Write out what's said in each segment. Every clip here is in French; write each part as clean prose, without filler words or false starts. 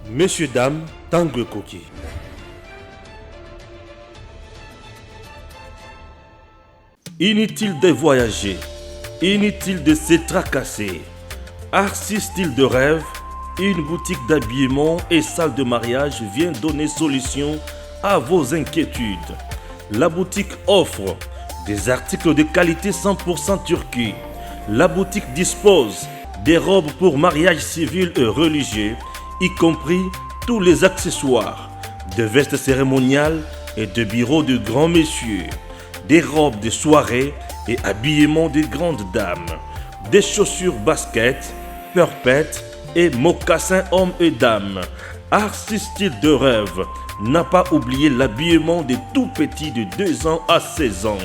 Messieurs, dames, Tangue Koki. Inutile de voyager, inutile de se tracasser. Arcis Style de Rêve, une boutique d'habillement et salle de mariage vient donner solution à vos inquiétudes. La boutique offre des articles de qualité 100% Turquie. La boutique dispose des robes pour mariage civil et religieux, y compris tous les accessoires, de vestes cérémoniales et de bureaux de grands messieurs, des robes de soirée et habillement de grandes dames, des chaussures basket, perpètes et mocassins hommes et dames. Arcis Style de Rêve n'a pas oublié l'habillement des tout petits de 2 ans à 16 ans.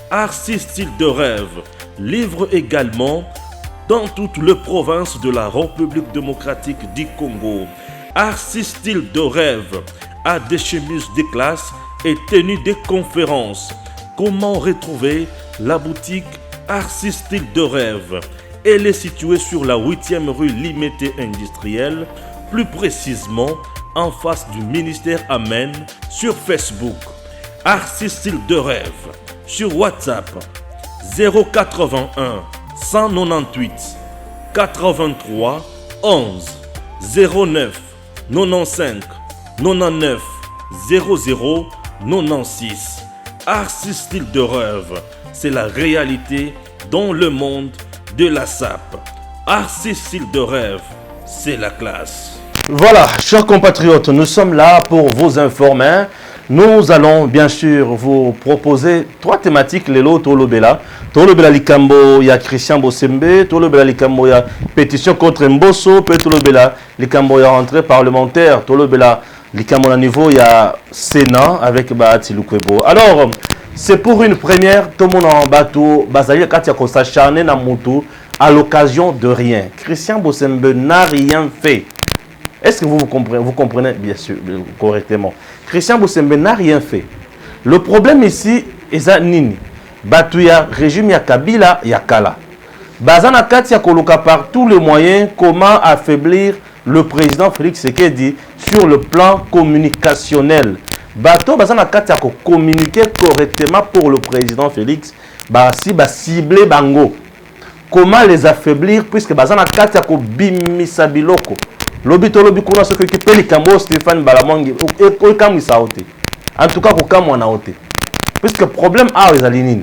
Arcis Style de Rêve livre également dans toutes les provinces de la République démocratique du Congo. Arcis Style de Rêve a des chemises de classe et tenues de conférences. Comment retrouver la boutique Arcis Style de Rêve? Elle est située sur la 8e rue Limité Industrielle, plus précisément en face du ministère Amen, sur Facebook. Arcis Style de Rêve sur WhatsApp 081 198 83 11 09 95 99 00 96. Arcis Style de Rêve, c'est la réalité dans le monde de la SAP. Arcis Style de Rêve, c'est la classe. Voilà, chers compatriotes, nous sommes là pour vous informer. Nous allons bien sûr vous proposer 3 thématiques. Lelo Tolobela. Tolobela Likambo, il y a Christian Bosembe. Tolobela Likambo, il y a pétition contre Mbosso. Puis Tolobela Likambo, il y a rentrée parlementaire. Tolobela Likambo, à niveau, il y a Sénat avec Bahati Lukwebo. Alors, c'est pour une première. Tout le monde en bateau. Bazali, quand il y a s'acharner dans Moutou à l'occasion de rien. Christian Bosembe n'a rien fait. Est-ce que vous comprenez bien sûr correctement? Christian Bosembe n'a rien fait. Le problème ici est nini. Batouya régime ya Kabila ya Kala. Bazana Katia Koloka par tous les moyens comment affaiblir le président Félix Tshisekedi sur le plan communicationnel. Bato Bazana Katia ko communiquer correctement pour le président Félix. Si cibler bango. Comment les affaiblir puisque Bazana Katia ko bimisa biloko. Lobi kuna ce qui peut likambo Stéphane Balamongi et comme ça ôté. En tout cas comme on a ôté. Puisque problème a les alinines.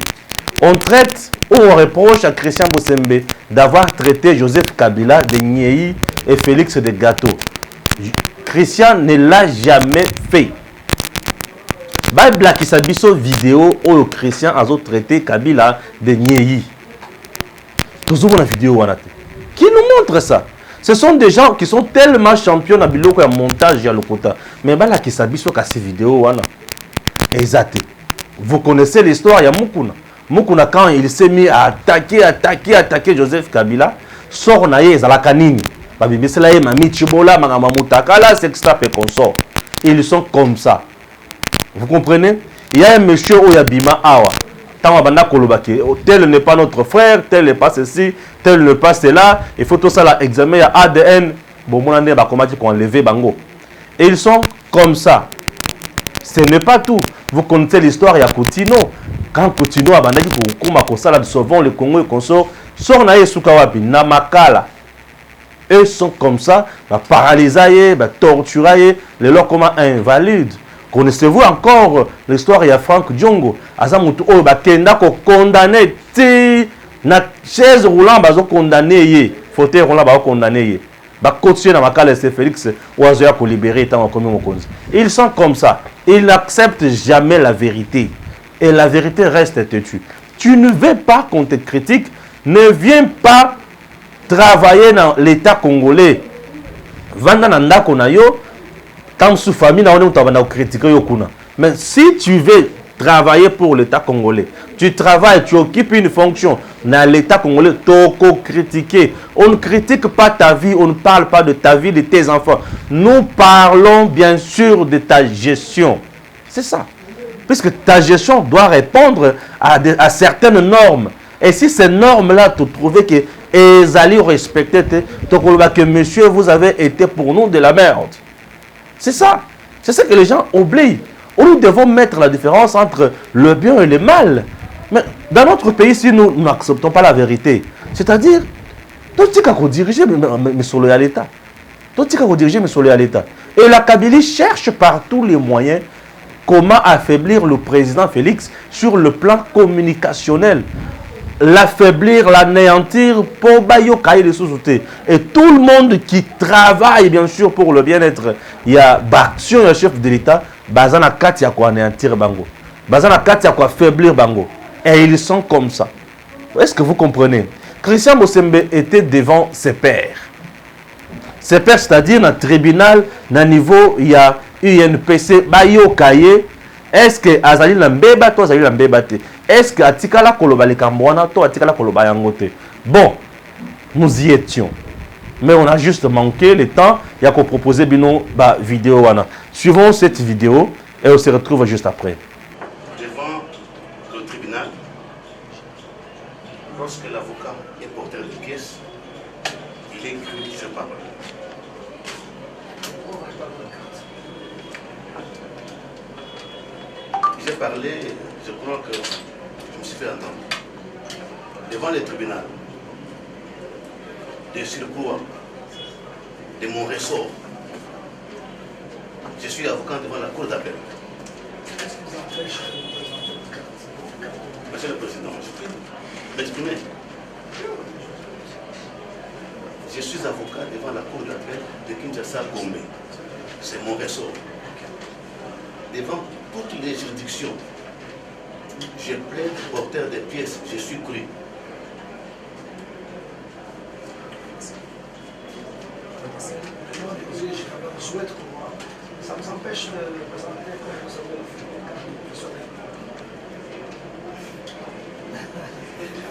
On traite ou on reproche à Christian Bosembe d'avoir traité Joseph Kabila de Niei et Félix de Gâteau. Christian ne l'a jamais fait. Bible qui s'abisso vidéo où Christian a traité Kabila de Niei. Toujours la vidéo qui nous montre ça. Ce sont des gens qui sont tellement champions à biloko ya montage ya lokota. Mais bala qui s'abisso ka ces vidéos wana. Exact. Vous connaissez l'histoire ya Mukuna. Mukuna quand il s'est mis à attaquer Joseph Kabila, sort na ye za kanini. Ba bibisela ye mami Chibola mangama mutakala sexta pe consort. Ils sont comme ça. Vous comprenez? Il y a un monsieur Oyabima Awa. Tel n'est pas notre frère, tel n'est pas ceci, tel n'est pas cela. Il faut tout ça l'examen à ADN. Bon, mon année, comment dire qu'on enlevé bango. Et ils sont comme ça. Ce n'est pas tout. Vous connaissez l'histoire, il y a Coutinho. Quand Coutinho a bandagi pour ça, sauvons le Congo et consort, sort naïe Soukawapi, Namakala. Eux sont comme ça, paralysés, torturés, les leurs comment invalides. Connaissez-vous encore l'histoire de Franck Diongo? Azamutu o bakenda ko condamné ti na chaise roulant bazo condamné ye, fauteuil roulant bazo condamné ye. Ba continuer na makala c'est Félix oazoya ko libérer tant comme mokonzi. Ils sont comme ça. Ils n'acceptent jamais la vérité et la vérité reste têtue. Tu ne veux pas qu'on te critique, ne viens pas travailler dans l'État congolais. Vanda na ndako na yo. Tant sous famille, on a critiqué Yokuna. Mais si tu veux travailler pour l'État congolais, tu travailles, tu occupes une fonction dans l'État congolais, tu peux critiquer. On ne critique pas ta vie, on ne parle pas de ta vie, de tes enfants. Nous parlons bien sûr de ta gestion. C'est ça. Puisque ta gestion doit répondre à certaines normes. Et si ces normes-là, tu trouvais que ils allaient respecter, que monsieur, vous avez été pour nous de la merde. C'est ça. C'est ça que les gens oublient. Nous devons mettre la différence entre le bien et le mal. Mais dans notre pays, si nous n'acceptons pas la vérité, c'est-à-dire, tout ce qu'on dirige, mais sur le à l'État. Tout ce qu'on dirige, mais sur le à l'État. Et la Kabylie cherche par tous les moyens comment affaiblir le président Félix sur le plan communicationnel. L'affaiblir, l'anéantir pour bayokaï les sous-soutés. Et tout le monde qui travaille bien sûr pour le bien-être, il y a Baction, il y a chef de l'État, Bazana Kat, il y a quoi anéantir Bango. Bazana Kat, il y a quoi affaiblir Bango. Et ils sont comme ça. Est-ce que vous comprenez? Christian Bossembe était devant ses pairs. Ses pairs, c'est-à-dire dans le tribunal, dans le niveau, il y a UNPC, bayokaï. Est-ce que Azali Lambeba, toi Azali Lambeba te? Est-ce que Atikala Koloba le Kambouana, toi Atikala Koloba Yangote? Bon, nous y étions. Mais on a juste manqué le temps. Il y a qu'on proposait une vidéo. Suivons cette vidéo et on se retrouve juste après. Devant le tribunal, lorsque l'avocat est porteur de pièce, il est écrit je parle. J'ai parlé, je crois que je me suis fait entendre. Devant le tribunal, de surcroît, de mon ressort, je suis avocat devant la cour d'appel. Monsieur le Président, je peux m'exprimer. Je suis avocat devant la cour d'appel de Kinshasa Gombe. C'est mon ressort. Devant toutes les juridictions, je plaide porteur des pièces, je suis cru. Ça nous empêche de présenter comme vous savez professionnel.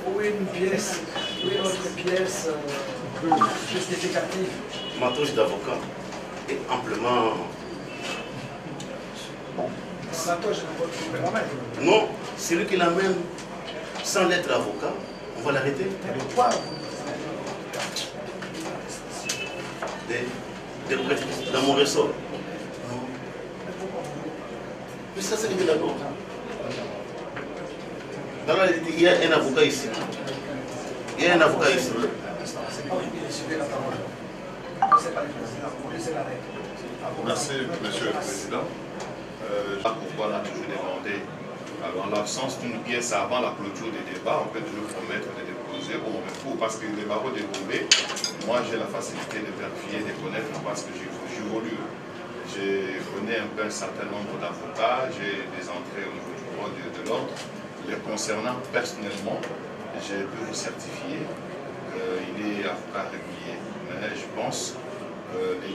Où est une pièce, où est notre pièce justificative? Ma touche d'avocat est amplement... La touche de votre périmètre. Non, celui qui l'amène sans l'être avocat, on va l'arrêter. Mais pourquoi Dans mon ressort. Mais ça, c'est le d'accord. Il y a un avocat ici. Il y a un avocat ici. C'est pas lui qui suivait la parole. C'est pas le président. Vous laissez la règle. Merci, Monsieur le Président. Pourquoi on a toujours demandé, en l'absence d'une pièce avant la clôture des débats, on peut toujours promettre de déposer au recours, parce que les barreaux de Gombe, moi j'ai la facilité de vérifier, de connaître, parce que j'évolue. Je connais un peu un certain nombre d'avocats, j'ai des entrées au niveau du droit de l'ordre. Les concernant personnellement, je peux vous certifier qu'il est avocat régulier. Mais je pense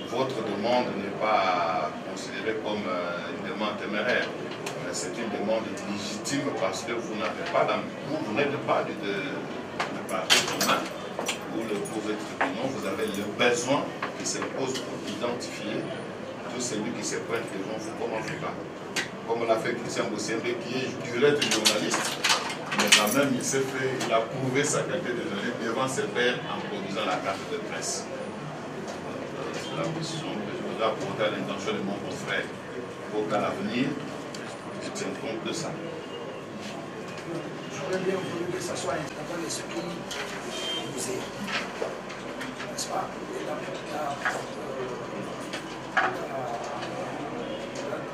votre demande n'est pas considérée comme une demande téméraire. C'est une demande légitime parce que vous n'avez pas, vous n'êtes pas de partie commun ou le pauvre tribunal, vous avez le besoin qui se pose pour identifier tout celui qui se pointe devant vous comme avocat. Comme l'a fait Christian Bossembe, qui est juriste journaliste, mais quand même il a prouvé sa qualité de journaliste devant ses pairs en produisant la carte de presse. C'est la position que je voudrais apporter à l'intention de mon confrère pour qu'à l'avenir, je tienne compte de ça. J'aurais bien voulu que ça soit dans l'esprit vous est. N'est-ce pas? Et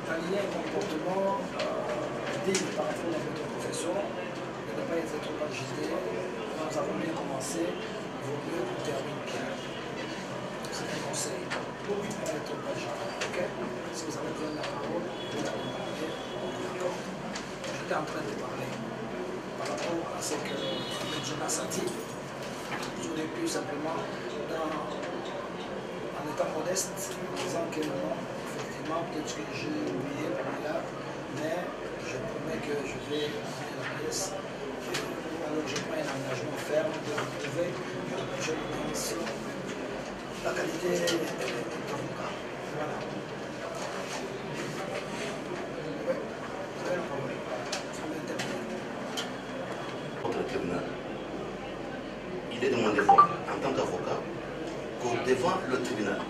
d'aligner un comportement digne par rapport à votre profession, de ne pas être trop agité. Nous avons bien commencé, il vaut mieux qu'on termine bien. C'est un conseil. Pour ne pas être trop agité. Ok? Si vous avez besoin de la parole, vous la demandez. D'accord? J'étais en train de parler par rapport à ce que Jonas a dit. J'aurais pu simplement, en étant modeste, en disant que non, effectivement, peut-être que j'ai oublié pour là, mais je promets que je vais amener la pièce. Alors je prends un engagement ferme de retrouver la prochaine audience la qualité d'avocat. Voilà. Oui, vous avez la parole. Votre tribunal, il est de mon devoir, en tant qu'avocat, que devant le tribunal,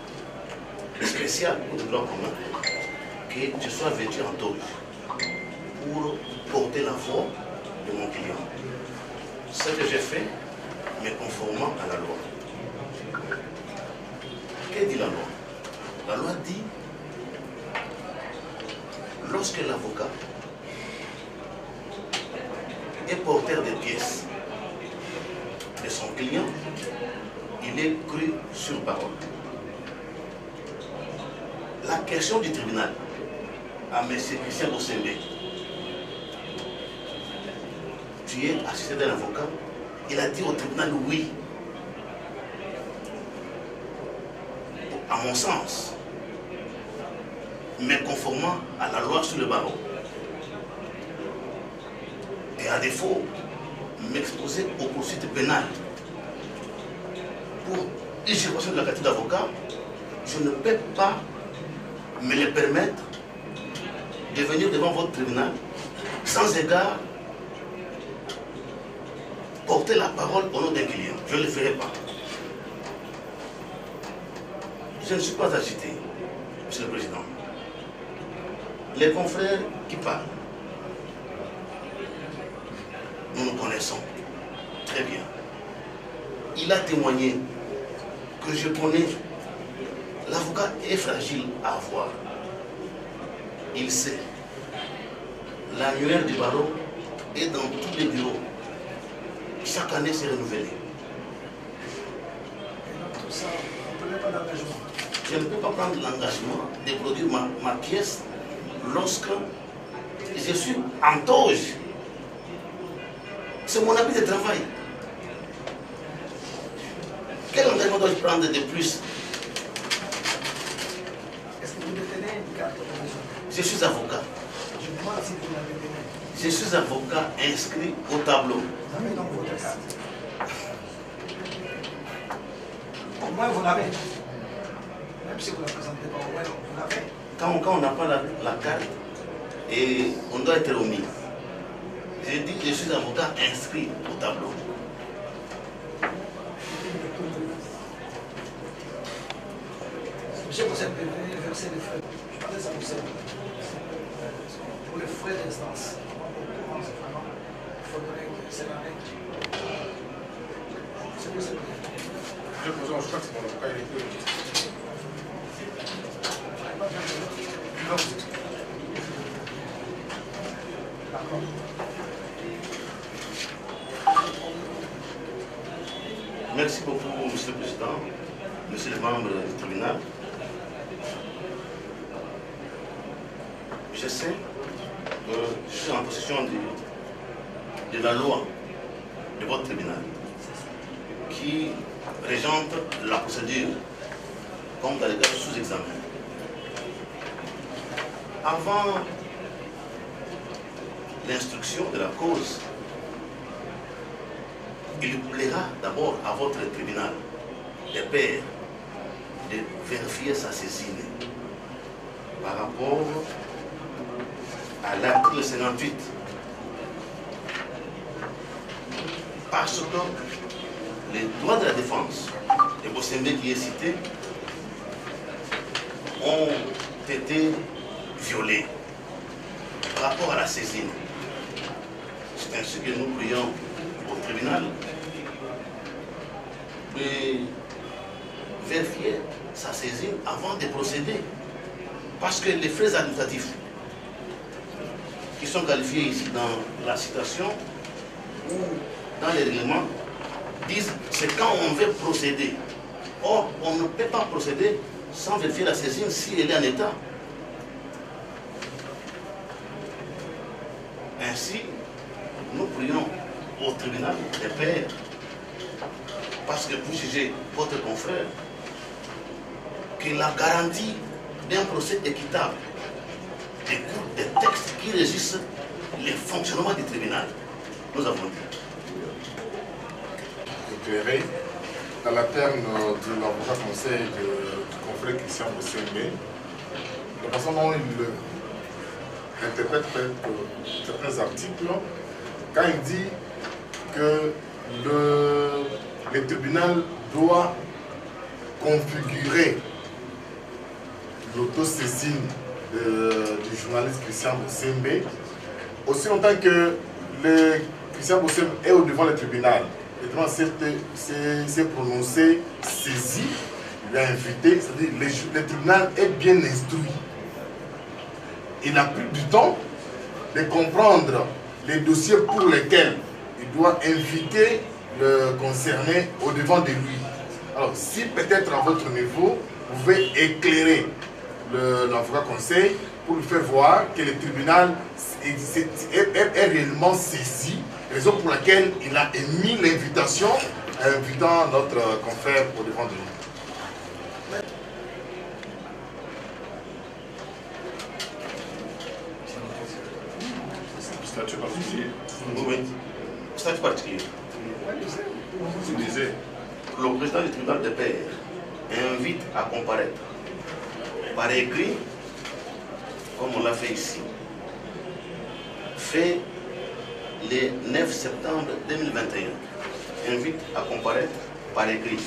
spécial pour le droit commun que je sois vêtu en toge pour porter la voix de mon client. Ce que j'ai fait, mais conformément à la loi. Que dit la loi? La loi dit, lorsque l'avocat est porteur des pièces de son client, il est cru sur parole. La question du tribunal à M. Christian Bossembe, tu es assisté d'un avocat, il a dit au tribunal oui. À mon sens, mais conformément à la loi sur le barreau. Et à défaut, m'exposer aux poursuites pénales pour usurpation de la qualité d'avocat, je ne peux pas me le permettre de venir devant votre tribunal sans égard porter la parole au nom d'un client. Je ne le ferai pas. Je ne suis pas agité, Monsieur le Président. Les confrères qui parlent, nous nous connaissons très bien. Il a témoigné que je connais. L'avocat est fragile à avoir. Il sait. L'annuaire du barreau est dans tous les bureaux. Chaque année, c'est renouvelé. Et donc tout ça, on ne prenait pas d'engagement. Je ne peux pas prendre l'engagement de produire ma pièce lorsque je suis en toge. C'est mon habit de travail. Quel engagement dois-je prendre de plus? Est-ce que vous détenez une carte professionnelle? Je suis avocat. Je demande si vous l'avez détenue. Je suis avocat inscrit au tableau. Vous avez donc votre carte. Au moins vous l'avez. Même si vous ne la présentez pas, au moins vous l'avez. Quand on n'a pas la carte, et on doit être remis. J'ai dit que je suis avocat inscrit au tableau. Monsieur, vous êtes venu verser les frais. Je parlais ça vous pour les frais d'instance. Il faut donner que c'est la règle. C'est que c'est bien. Monsieur le Président, je crois que c'est mon avocat électronique. Non. D'accord. Merci beaucoup, Monsieur le Président, Monsieur le membre du tribunal. Je sais que je suis en possession de la loi de votre tribunal qui régente la procédure comme dans les cas sous examen. Avant l'instruction de la cause, il plaira d'abord à votre tribunal des pairs de vérifier sa saisine par rapport à l'article 58. Parce que les droits de la défense de Bossembe qui est cité ont été violés par rapport à la saisine. C'est ainsi que nous prions au tribunal de vérifier sa saisine avant de procéder. Parce que les frais administratifs qui sont qualifiés ici dans la citation ou dans les règlements disent c'est quand on veut procéder. Or, on ne peut pas procéder sans vérifier la saisine si elle est en état. Ainsi, nous prions au tribunal des pairs, parce que vous jugez votre confrère, que la garantie d'un procès équitable découle des textes qui régissent le fonctionnement du tribunal. Nous avons dit. Éclairé, dans la terme de l'avocat conseil du confrère Christian Bossembe, la façon dont il interprète certains articles, quand il dit que le tribunal doit configurer l'autosaisine du journaliste Christian Bossembe. Aussi longtemps que Christian Bossembe est au devant du tribunal, le tribunal s'est prononcé, saisi, il a invité, c'est-à-dire le tribunal est bien instruit. Il a pris du temps de comprendre les dossiers pour lesquels il doit inviter le concerné au devant de lui. Alors, si peut-être à votre niveau, vous pouvez éclairer l'avocat conseil pour lui faire voir que le tribunal est réellement saisi, raison pour laquelle il a émis l'invitation invitant notre confrère au devant de lui. Statut particulier. Oui. Statut particulier. Vous disiez. Le président du tribunal de paix invite à comparaître par écrit, comme on l'a fait ici, fait le 9 septembre 2021. Invite à comparaître par écrit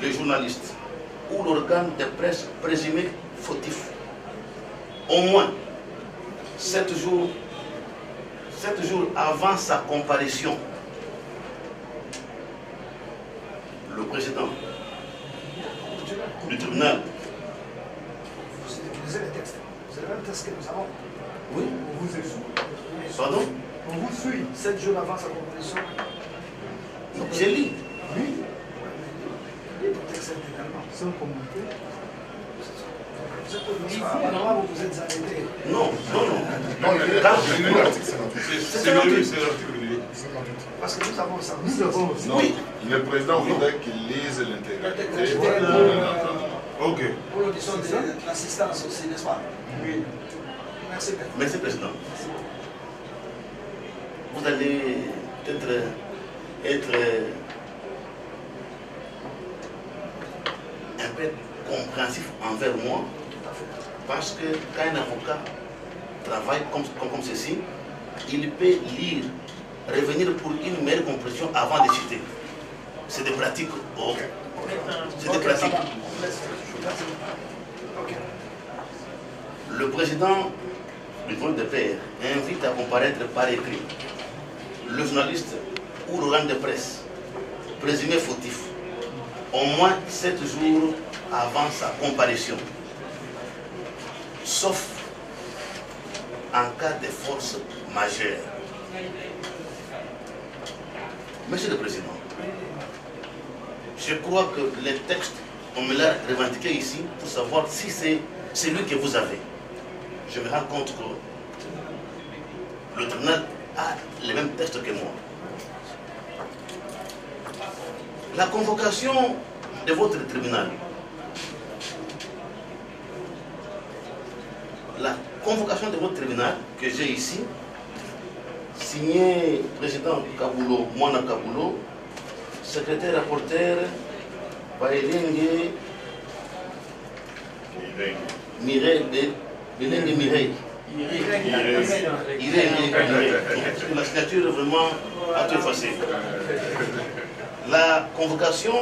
le journaliste ou l'organe de presse présumé fautif. Au moins 7 jours avant sa comparution, le président du tribunal. Vous utilisez les textes. Vous avez le même texte que nous avons. Oui. On vous suit. Pardon? On vous suit 7 jours avant sa compétition. Je lis. Oui. Le texte intégralement. Sans commenter. Vous êtes au ministère. Normalement, vous vous êtes arrêté. Non. Non, il est Quand- l'article 58. C'est l'article lui. Parce que nous avons ça. Nous avons aussi. Non, Oui. le président voudrait qu'il lise l'intégralité. Ok. Pour l'audition de l'assistance aussi, n'est-ce pas? Oui. Merci, Père. Merci, président. Vous allez peut-être être un peu compréhensif envers moi, parce que quand un avocat travaille comme ceci, il peut lire, revenir pour une meilleure compréhension avant de citer. C'est des pratiques. Oh. C'est des pratiques. Le président du tribunal de paix invite à comparaître par écrit le journaliste ou l'organe de presse présumé fautif au moins 7 jours avant sa comparution, sauf en cas de force majeure. Monsieur le Président, je crois que les textes, on me l'a revendiqué ici pour savoir si c'est celui que vous avez. Je me rends compte que le tribunal a les mêmes textes que moi. La convocation de votre tribunal, que j'ai ici, signé président Kabulo, Mwana Kabulo, secrétaire rapporteur Baelenge Mireille. La signature est vraiment à tout effacer. La convocation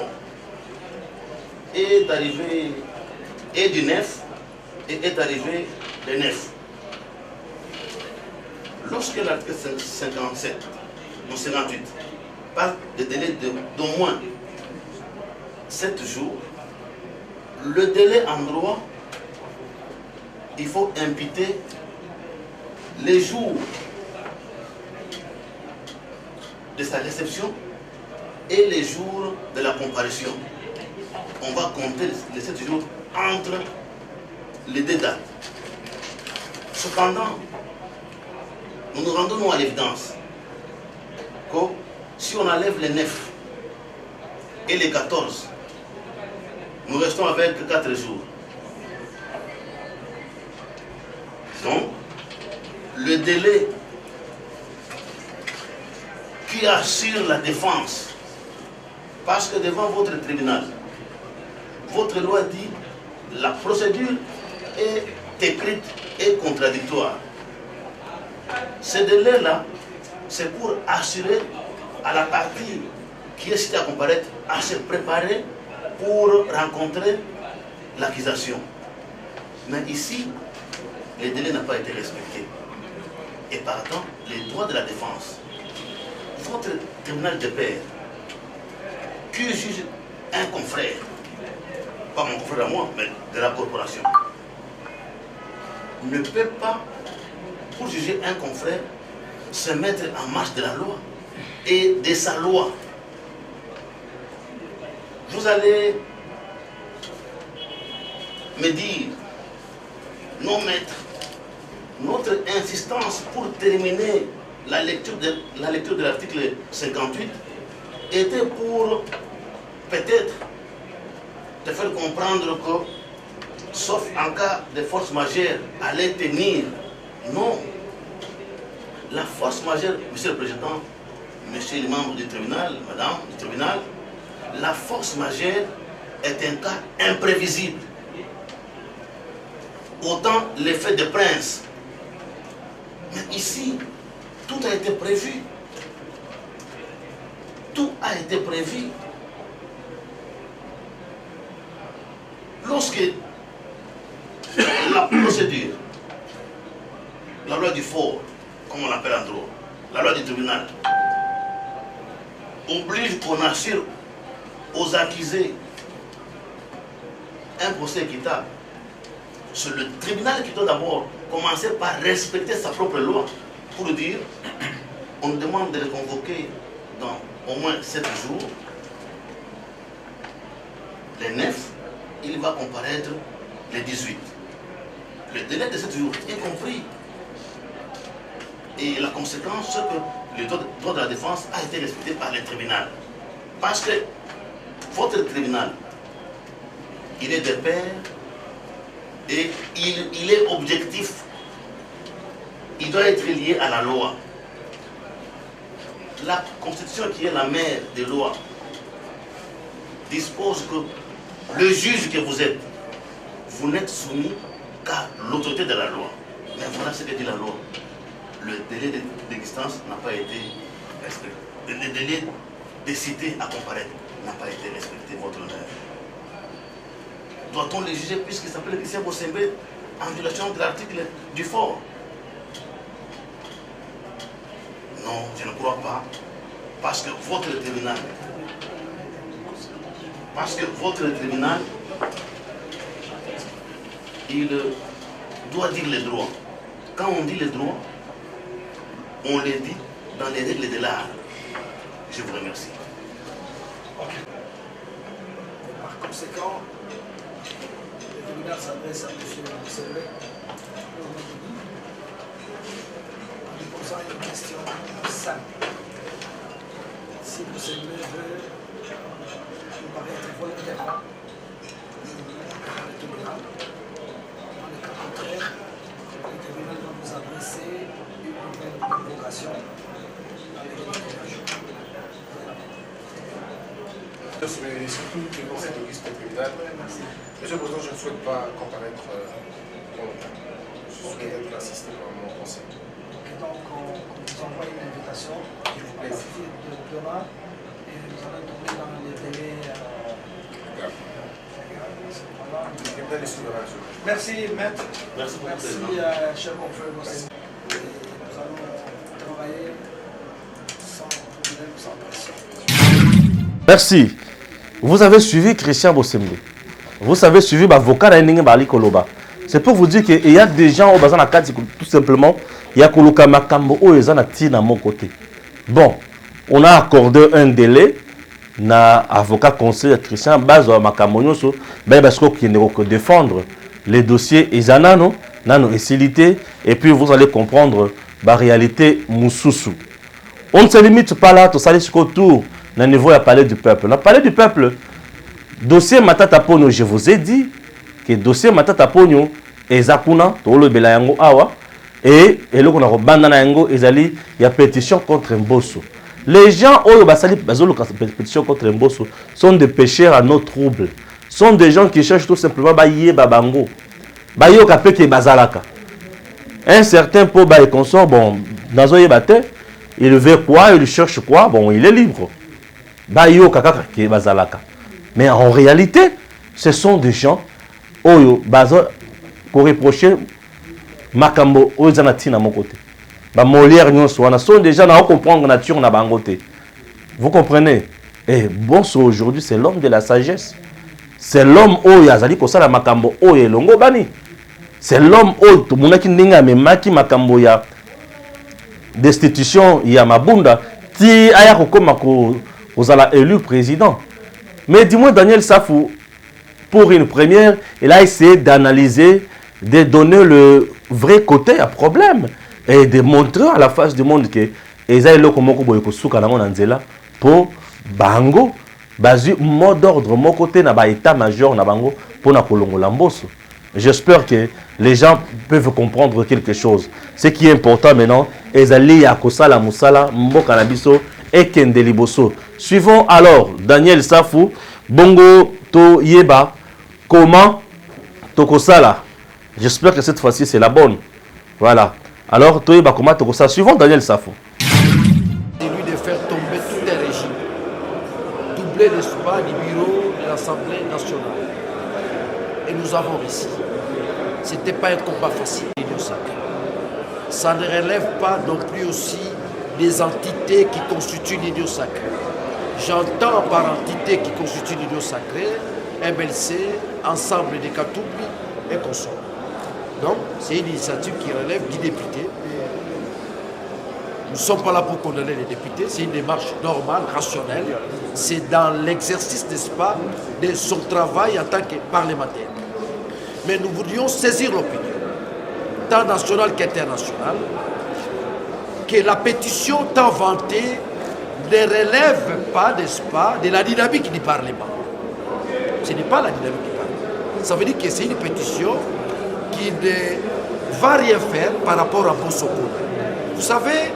est arrivée du 9 et est arrivée le 9. Lorsque l'article 57 ou 58 parle de délai d'au moins 7 jours, le délai en droit, il faut imputer les jours de sa réception et les jours de la comparution. On va compter les 7 jours entre les deux dates. Cependant, nous nous rendons à l'évidence que si on enlève les 9 et les 14, nous restons avec 4 jours. Donc, le délai qui assure la défense, parce que devant votre tribunal, votre loi dit la procédure est écrite et contradictoire. Ce délai-là, c'est pour assurer à la partie qui est citée à comparaître à se préparer pour rencontrer l'accusation. Mais ici, les délais n'ont pas été respectés. Et partant, les droits de la défense. Votre tribunal de paix, qui juge un confrère, pas mon confrère à moi, mais de la corporation, ne peut pas, pour juger un confrère, se mettre en marche de la loi et de sa loi. Vous allez me dire, non maître, notre insistance pour terminer la lecture de l'article 58 était pour peut-être te faire comprendre que, sauf en cas de force majeure, allait tenir. Non. La force majeure, monsieur le président, monsieur les membres du tribunal, madame du tribunal, la force majeure est un cas imprévisible. Autant l'effet de prince. Mais ici, tout a été prévu. Tout a été prévu. Lorsque la procédure, la loi du fort, comme on l'appelle en droit, la loi du tribunal, oblige qu'on assure aux accusés un procès équitable, c'est le tribunal qui doit d'abord commencer par respecter sa propre loi pour dire on nous demande de les convoquer dans au moins 7 jours. Les 9, il va comparaître les 18. Le délai de 7 jours est compris. Et la conséquence, c'est que le droit de la défense a été respecté par le tribunal. Parce que votre tribunal, il est de pair et il est objectif. Il doit être lié à la loi. La Constitution, qui est la mère des lois, dispose que le juge que vous êtes, vous n'êtes soumis qu'à l'autorité de la loi. Mais voilà ce que dit la loi. Le délai d'existence n'a pas été respecté. Le délai de cité à comparaître n'a pas été respecté, votre honneur. Doit-on le juger puisqu'il s'appelle Christian Bossembe en violation de l'article du fort? Non, je ne crois pas. Parce que votre tribunal, il doit dire les droits. Quand on dit les droits, on les dit dans les règles de l'art. Je vous remercie. Par conséquent, le tribunal s'adresse à M. Bossembe en lui posant une question simple. Si Bossembe veut nous paraître volontairement le tribunal, dans le cas contraire, le tribunal va nous adresser une nouvelle convocation dans les délais. Mais surtout devant cette auguste tribunal, Monsieur le Président, je ne souhaite pas comparaître longtemps. Je souhaite être assisté par mon conseil. Donc, on vous envoie une invitation à partir de demain et nous allons tomber dans les délais. Le tribunal est souverain. Merci, maître. Merci beaucoup, Merci, président. cher confrère Bossembe. Nous allons travailler sans problème, sans pression. Merci. Vous avez suivi Christian Bossembe. Vous avez suivi l'avocat Rainenge Bali Koloba. C'est pour vous dire qu'il y a des gens au bazar nakati, tout simplement, il y a Koloka Makambo au Ezana Tina à mon côté. Bon, on a accordé un délai na avocat conseiller Christian Bazo Makambo Nyoso, parce qu'il ne peut défendre les dossiers Ezana non, nano facilité, et puis vous allez comprendre la réalité Moussousou. On ne se limite pas là, tout ça jusqu'au tour. Au niveau de parler du peuple. On a parlé du peuple. Dossier Matata Ponyo, je vous ai dit que dossier Matata Ponyo est Zakuna, Tolo Belayango Awa, et le qu'on a bandana yango, il y a pétition contre Mbosso. Les gens, pétition contre Mbosso, sont des pécheurs à nos troubles. Sont des gens qui cherchent tout simplement Baye Babango. Baye Okapeke Bazalaka. Un certain Poba et consort, bon, dans un yébate, il veut quoi, il cherche quoi, bon, il est libre. Bayo Kakaka qui est Bazalaka. Mais en réalité, ce sont des gens, Oyo, Bazo, qu'on reprocher makambo ozanati na mon côté. Ba Molière nyonso wana sont déjà na comprendre nature na bangote. Vous comprenez? Et Bosso aujourd'hui c'est l'homme de la sagesse. C'est l'homme oyo azali kosala makambo oyo elongo bani. C'est l'homme oyo tomonaki ndenge amemaki makambo ya destitution ya Mabunda ti aya kokoma kozala élu président. Mais dis-moi Daniel Safou, pour une première, il a essayé d'analyser, de donner le vrai côté à problème et de montrer à la face du monde que Ezaï Lokomoko Boyoko Souka na Nzela pour Bango, basé mot d'ordre, mon côté na ba état-major na Bango pour na Kolongo Lamboso. J'espère que les gens peuvent comprendre quelque chose. Ce qui est important maintenant, Ezali Yakosala Moussala, Mboka Nabiso et Kendeli Bosso. Suivons alors Daniel Safou, Bongo To Yeba, comment Tokosala. J'espère que cette fois-ci c'est la bonne. Voilà. Alors, Toyeba, comment Tokosala. Suivons Daniel Safou. C'est lui de faire tomber tout un régime, doubler le soin du bureau de l'Assemblée nationale. Et nous avons réussi. Ce n'était pas un combat facile, l'Union sacrée. Ça ne relève pas non plus aussi des entités qui constituent l'Union sacrée. J'entends par entité qui constitue l'Union sacrée, MLC, Ensemble des Katoubi et consorts. Donc, c'est une initiative qui relève du député. Nous ne sommes pas là pour condamner les députés, c'est une démarche normale, rationnelle. C'est dans l'exercice, n'est-ce pas, de son travail en tant que parlementaire. Mais nous voudrions saisir l'opinion, tant nationale qu'internationale, que la pétition tant vantée ne relève pas, n'est-ce pas, de la dynamique du Parlement. Ce n'est pas la dynamique du Parlement. Ça veut dire que c'est une pétition qui ne va rien faire par rapport à Bossoko. Vous savez,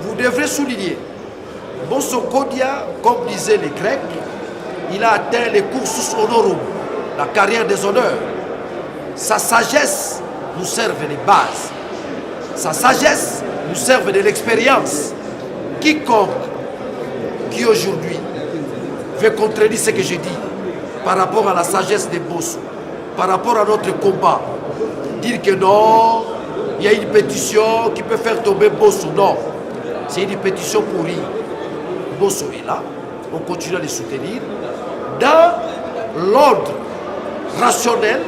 vous devrez souligner, Bosso-Kodia, comme disaient les Grecs, il a atteint les cursus honorum, la carrière des honneurs. Sa sagesse nous sert les bases. Sa sagesse nous sert de l'expérience. Quiconque qui aujourd'hui veut contredire ce que je dis par rapport à la sagesse des Bosso, par rapport à notre combat, dire que non, il y a une pétition qui peut faire tomber Bosso, non. C'est une pétition pourrie. Bosso est là, on continue à les soutenir dans l'ordre rationnel,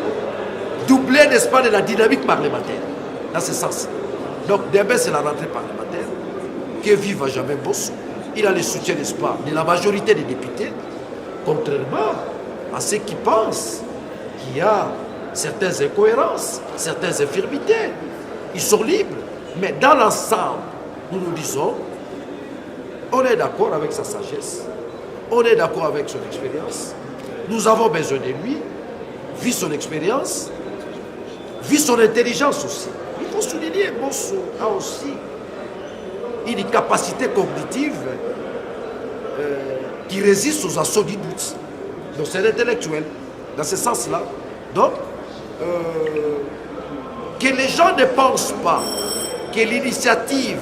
doublé, n'est-ce pas, de la dynamique parlementaire. Dans ce sens. Donc, demain, c'est la rentrée parlementaire. Que vive à jamais Bosso. Il a le soutien, n'est-ce pas, de la majorité des députés, contrairement à ceux qui pensent qu'il y a certaines incohérences, certaines infirmités. Ils sont libres. Mais dans l'ensemble, nous nous disons, on est d'accord avec sa sagesse, on est d'accord avec son expérience, nous avons besoin de lui, vu son expérience, vu son intelligence aussi. Il faut souligner, Bosso a aussi une capacité cognitive qui résiste aux assauts du doute. Donc c'est intellectuel, dans ce sens-là. Donc, que les gens ne pensent pas que l'initiative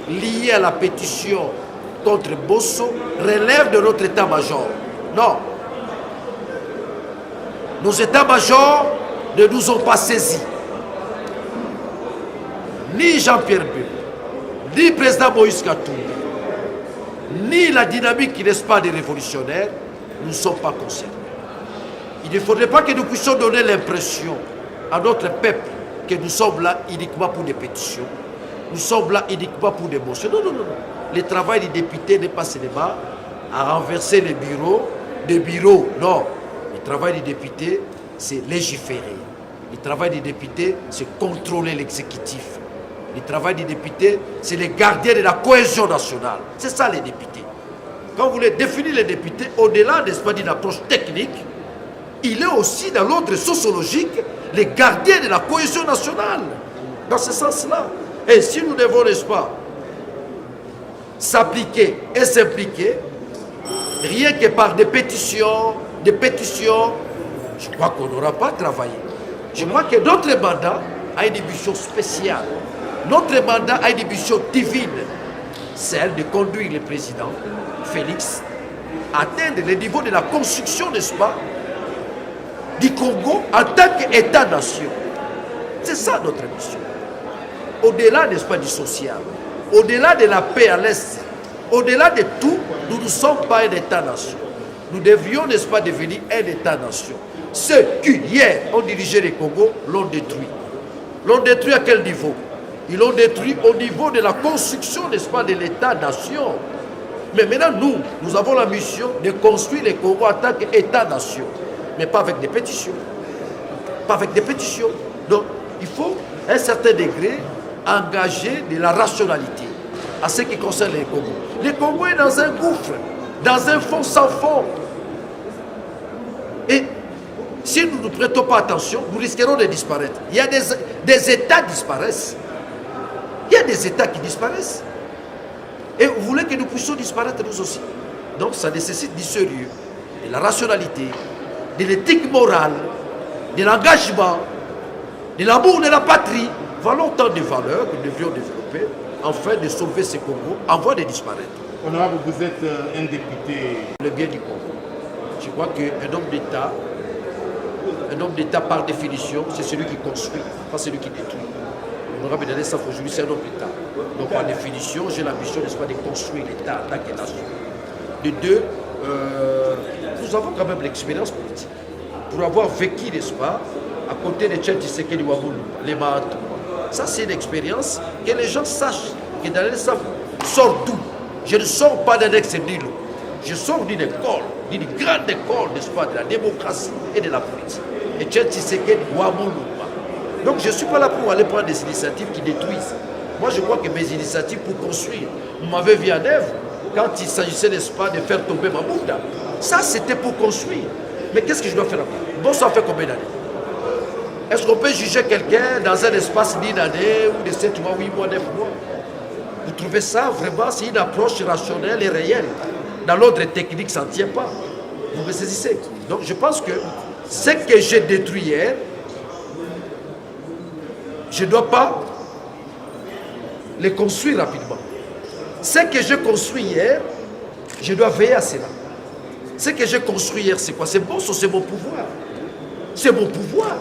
liée à la pétition contre Bosso relève de notre état-major. Non. Nos états-majors ne nous ont pas saisis. Ni Jean-Pierre Bemba, ni le président Moïse Katumbi, ni la dynamique, n'est-ce pas, des révolutionnaires, nous ne sommes pas concernés. Il ne faudrait pas que nous puissions donner l'impression à notre peuple que nous sommes là uniquement pour des pétitions. Nous sommes là uniquement pour des motions. Non, non, non. Le travail des députés n'est pas seulement à renverser les bureaux, des bureaux. Non. Le travail des députés, c'est légiférer. Le travail des députés, c'est contrôler l'exécutif. Le travail des députés, c'est les gardiens de la cohésion nationale. C'est ça les députés. Quand vous voulez définir les députés, au-delà, n'est-ce pas, d'une approche technique, il est aussi dans l'ordre sociologique les gardiens de la cohésion nationale. Dans ce sens-là. Et si nous devons, n'est-ce pas, s'appliquer et s'impliquer, rien que par des pétitions, je crois qu'on n'aura pas travaillé. Je crois que notre mandat a une mission spéciale. Notre mandat a une mission divine, celle de conduire le président Félix à atteindre le niveau de la construction, n'est-ce pas, du Congo en tant qu'État-nation. C'est ça notre mission. Au-delà, n'est-ce pas, du social, au-delà de la paix à l'Est, au-delà de tout, nous ne sommes pas un État-nation. Nous devions, n'est-ce pas, devenir un État-nation. Ceux qui, hier, ont dirigé le Congo, l'ont détruit. L'ont détruit à quel niveau? Ils l'ont détruit au niveau de la construction, n'est-ce pas, de l'État-nation. Mais maintenant, nous avons la mission de construire le Congo en tant qu'État-nation. Mais pas avec des pétitions. Pas avec des pétitions. Donc, il faut, à un certain degré, engager de la rationalité à ce qui concerne le Congo. Le Congo est dans un gouffre, dans un fond sans fond. Et si nous ne prêtons pas attention, nous risquerons de disparaître. Il y a des États qui disparaissent. Il y a des États qui disparaissent. Et vous voulez que nous puissions disparaître nous aussi. Donc ça nécessite du sérieux, de la rationalité, de l'éthique morale, de l'engagement, de l'amour de la patrie. Voilà autant de valeurs que nous devions développer afin de sauver ce Congo en voie de disparaître. Honorable, vous êtes un député. Le bien du Congo. Je crois qu'un homme d'État, par définition, c'est celui qui construit, pas celui qui détruit. Honorable Nalessa aujourd'hui, c'est un homme d'État. Donc par définition, j'ai l'ambition, n'est-ce pas, de construire l'État en tant que nation. De deux, nous avons quand même l'expérience politique. Pour avoir vécu, n'est-ce pas, à côté de Tchèque Tshisekedi Wabulu, les Mahatou. Ça, c'est une expérience que les gens sachent que Nalessa sort d'où. Je ne sors pas d'un ex-nil. Je sors d'une école, d'une grande école, n'est-ce pas, de la démocratie et de la politique. Et Tchèque Tshisekedi Wabulu. Donc je ne suis pas là pour aller prendre des initiatives qui détruisent. Moi, je crois que mes initiatives pour construire, vous m'avez vu à Nèvres, quand il s'agissait, n'est-ce pas, de faire tomber Mamouda. Ça, c'était pour construire. Mais qu'est-ce que je dois faire après? Bon, ça fait combien d'années? Est-ce qu'on peut juger quelqu'un dans un espace d'une année ou de 7 mois, 8 mois, 9 mois? Vous trouvez ça vraiment, c'est une approche rationnelle et réelle. Dans l'ordre technique, ça ne tient pas. Vous me saisissez? Donc je pense que ce que j'ai détruit hier, je ne dois pas les construire rapidement. Ce que j'ai construit hier, je dois veiller à cela. Ce que j'ai construit hier, c'est quoi? C'est bon, c'est mon pouvoir. C'est mon pouvoir.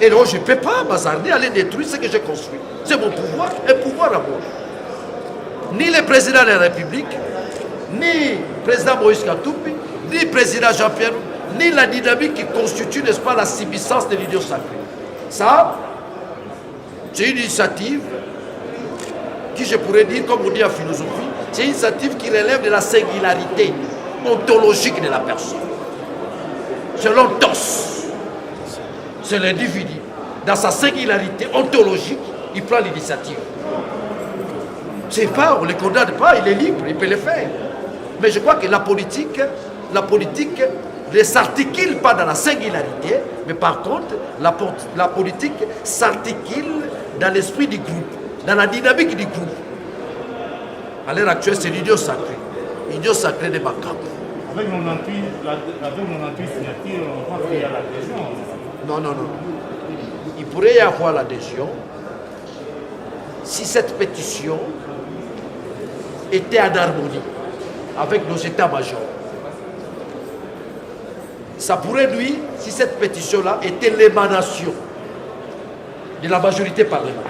Et donc, je ne peux pas m'hasarder à aller détruire ce que j'ai construit. C'est mon pouvoir, un pouvoir à moi. Ni le président de la République, ni le président Moïse Katoupi, ni le président Jean-Pierre, ni la dynamique qui constitue, n'est-ce pas, la subsistance de l'union sacrée. Ça, c'est une initiative qui, je pourrais dire, comme on dit en philosophie, c'est une initiative qui relève de la singularité ontologique de la personne. Selon Toss, c'est l'individu. Dans sa singularité ontologique, il prend l'initiative. C'est pas, on ne le condamne pas, il est libre, il peut le faire. Mais je crois que la politique ne s'articule pas dans la singularité, mais par contre, la politique s'articule dans l'esprit du groupe, dans la dynamique du groupe. À l'heure actuelle, c'est l'union sacrée. L'union sacrée des Macabres. Avec 98 signatures, on voit qu'il y a l'adhésion. Non. Il pourrait y avoir l'adhésion si cette pétition était en harmonie avec nos états-majors. Ça pourrait nuire si cette pétition-là était l'émanation de la majorité parlementaire.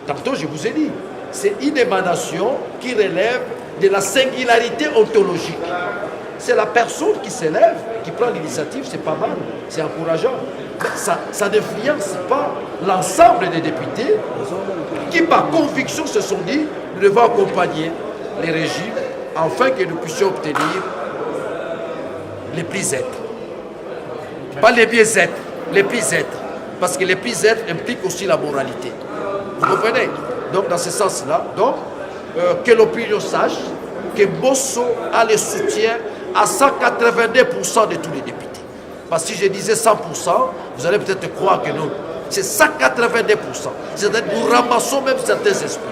Tantôt, je vous ai dit, c'est une émanation qui relève de la singularité ontologique. C'est la personne qui s'élève, qui prend l'initiative, c'est pas mal, c'est encourageant. Ça n'influence pas l'ensemble des députés qui, par conviction, se sont dit, nous devons accompagner les régimes afin que nous puissions obtenir les plus êtres. Pas les mieux êtres, les plus êtres. Parce que les plus êtres impliquent aussi la moralité. Vous comprenez? Donc, dans ce sens-là, que l'opinion sache que Bosso a le soutien à 182% de tous les députés. Parce que si je disais 100%, vous allez peut-être croire que non. C'est 182%. C'est-à-dire que nous ramassons même certains esprits.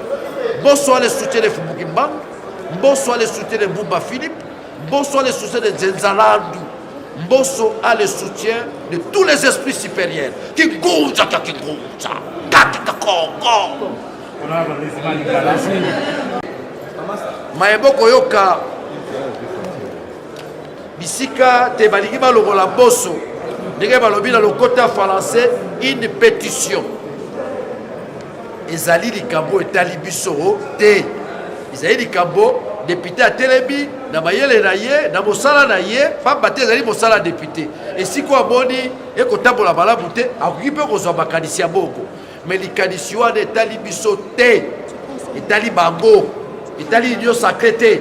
Bosso a le soutien de Fumukimban, Bosso a le soutien de Mbumba Philippe, Bosso a le soutien de Zenzalandou, Bosso a le soutien de tous les esprits supérieurs. Kingunza, Kakingunza, Kakikakongo. Maembo Koyoka, bisika te balingi balongola mboso ndenge balobi na lokota français une pétition ezali likambo etali biso te ezali likambo député atelemi na mayele na ye na mosala na ye pamba te ezali mosala député esiko amoni ekotambola malamu te akoki mpe kozwa makanisi ya bongo me likanisi wana etali biso te etali bango etali union sacré te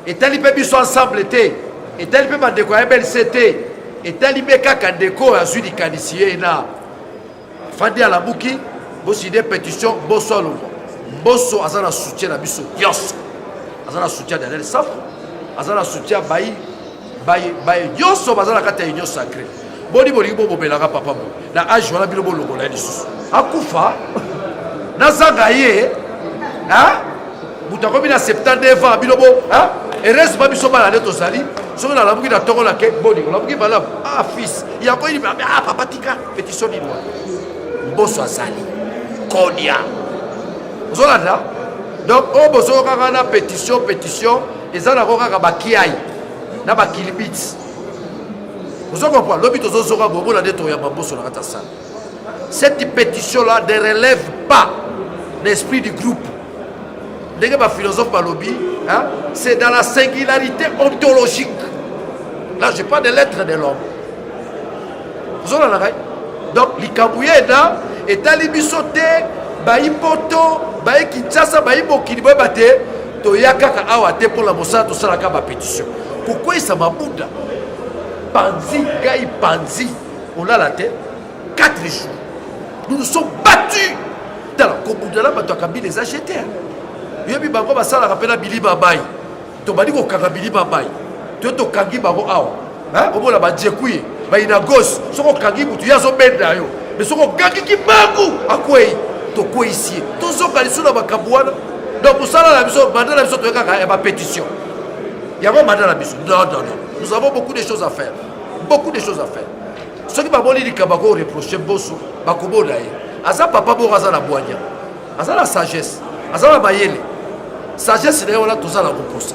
etali mpe biso ensemble te etali mpe bandeko ya MLC te etali mpe kaka ndeko azwi likanisi ye na fandi alamuki boside pétition boso alongo mboso aza na soutien na biso nyonso aza na soutien ya Daniel Safu aza na soutien baye nyonso baza na kati ya union sacré boni bolingi bobobelaka papa mo na age wana bino bolongola ye lisusu akufa nazanga ye moto akomi na 79 ans bino bo heureusement biso bana nde tozali soki nalamuki na ntongo na ke boni olamuki malamu fils yango ini papa tika pétition nini wana mboso azali konia ozolanda donc oyo bozoko kaka na pétition eza nango kaka bakiai na bakilibiti ozokomprendre lobi tozozoka bomona nde toyamba mboso na kati ya sala cette pétition là ne relève pas l'esprit du groupe ndenge baphilosophe balobi c'est dans la singularité ontologique là je parle de l'être de l'homme ozolanda kai donc likambo ye na etali biso te bayi poto bayi Kinshasa bayi mokili boyeba te toya kaka awa te mpo na mosala tosalaka bapétition kokweyisa mabuda panzi gai panzi olala te 4 jours nous nous sommes battus tala kobundela bato akabila eza jeter yoyebi bango basalaka mpe na bilima mai tobandi kokanga bilima mai to tokangi bango awa omona bajekuye bayina gos soki okangi mutu ye azobenda yo mais soki okangiki bangu akwei tokweyisi ye tozoka lisu na makambo wana donc mosala na biso manda na biso toyekaka ya bapétition yango manda na biso non nous avons beaucoup de choses à faire soki bamoni likambo akoreproche mboso bakobona ye aza papa moko aza na bwanya aza na sagesse aza na mayele sagesse na ye wana toza na koposa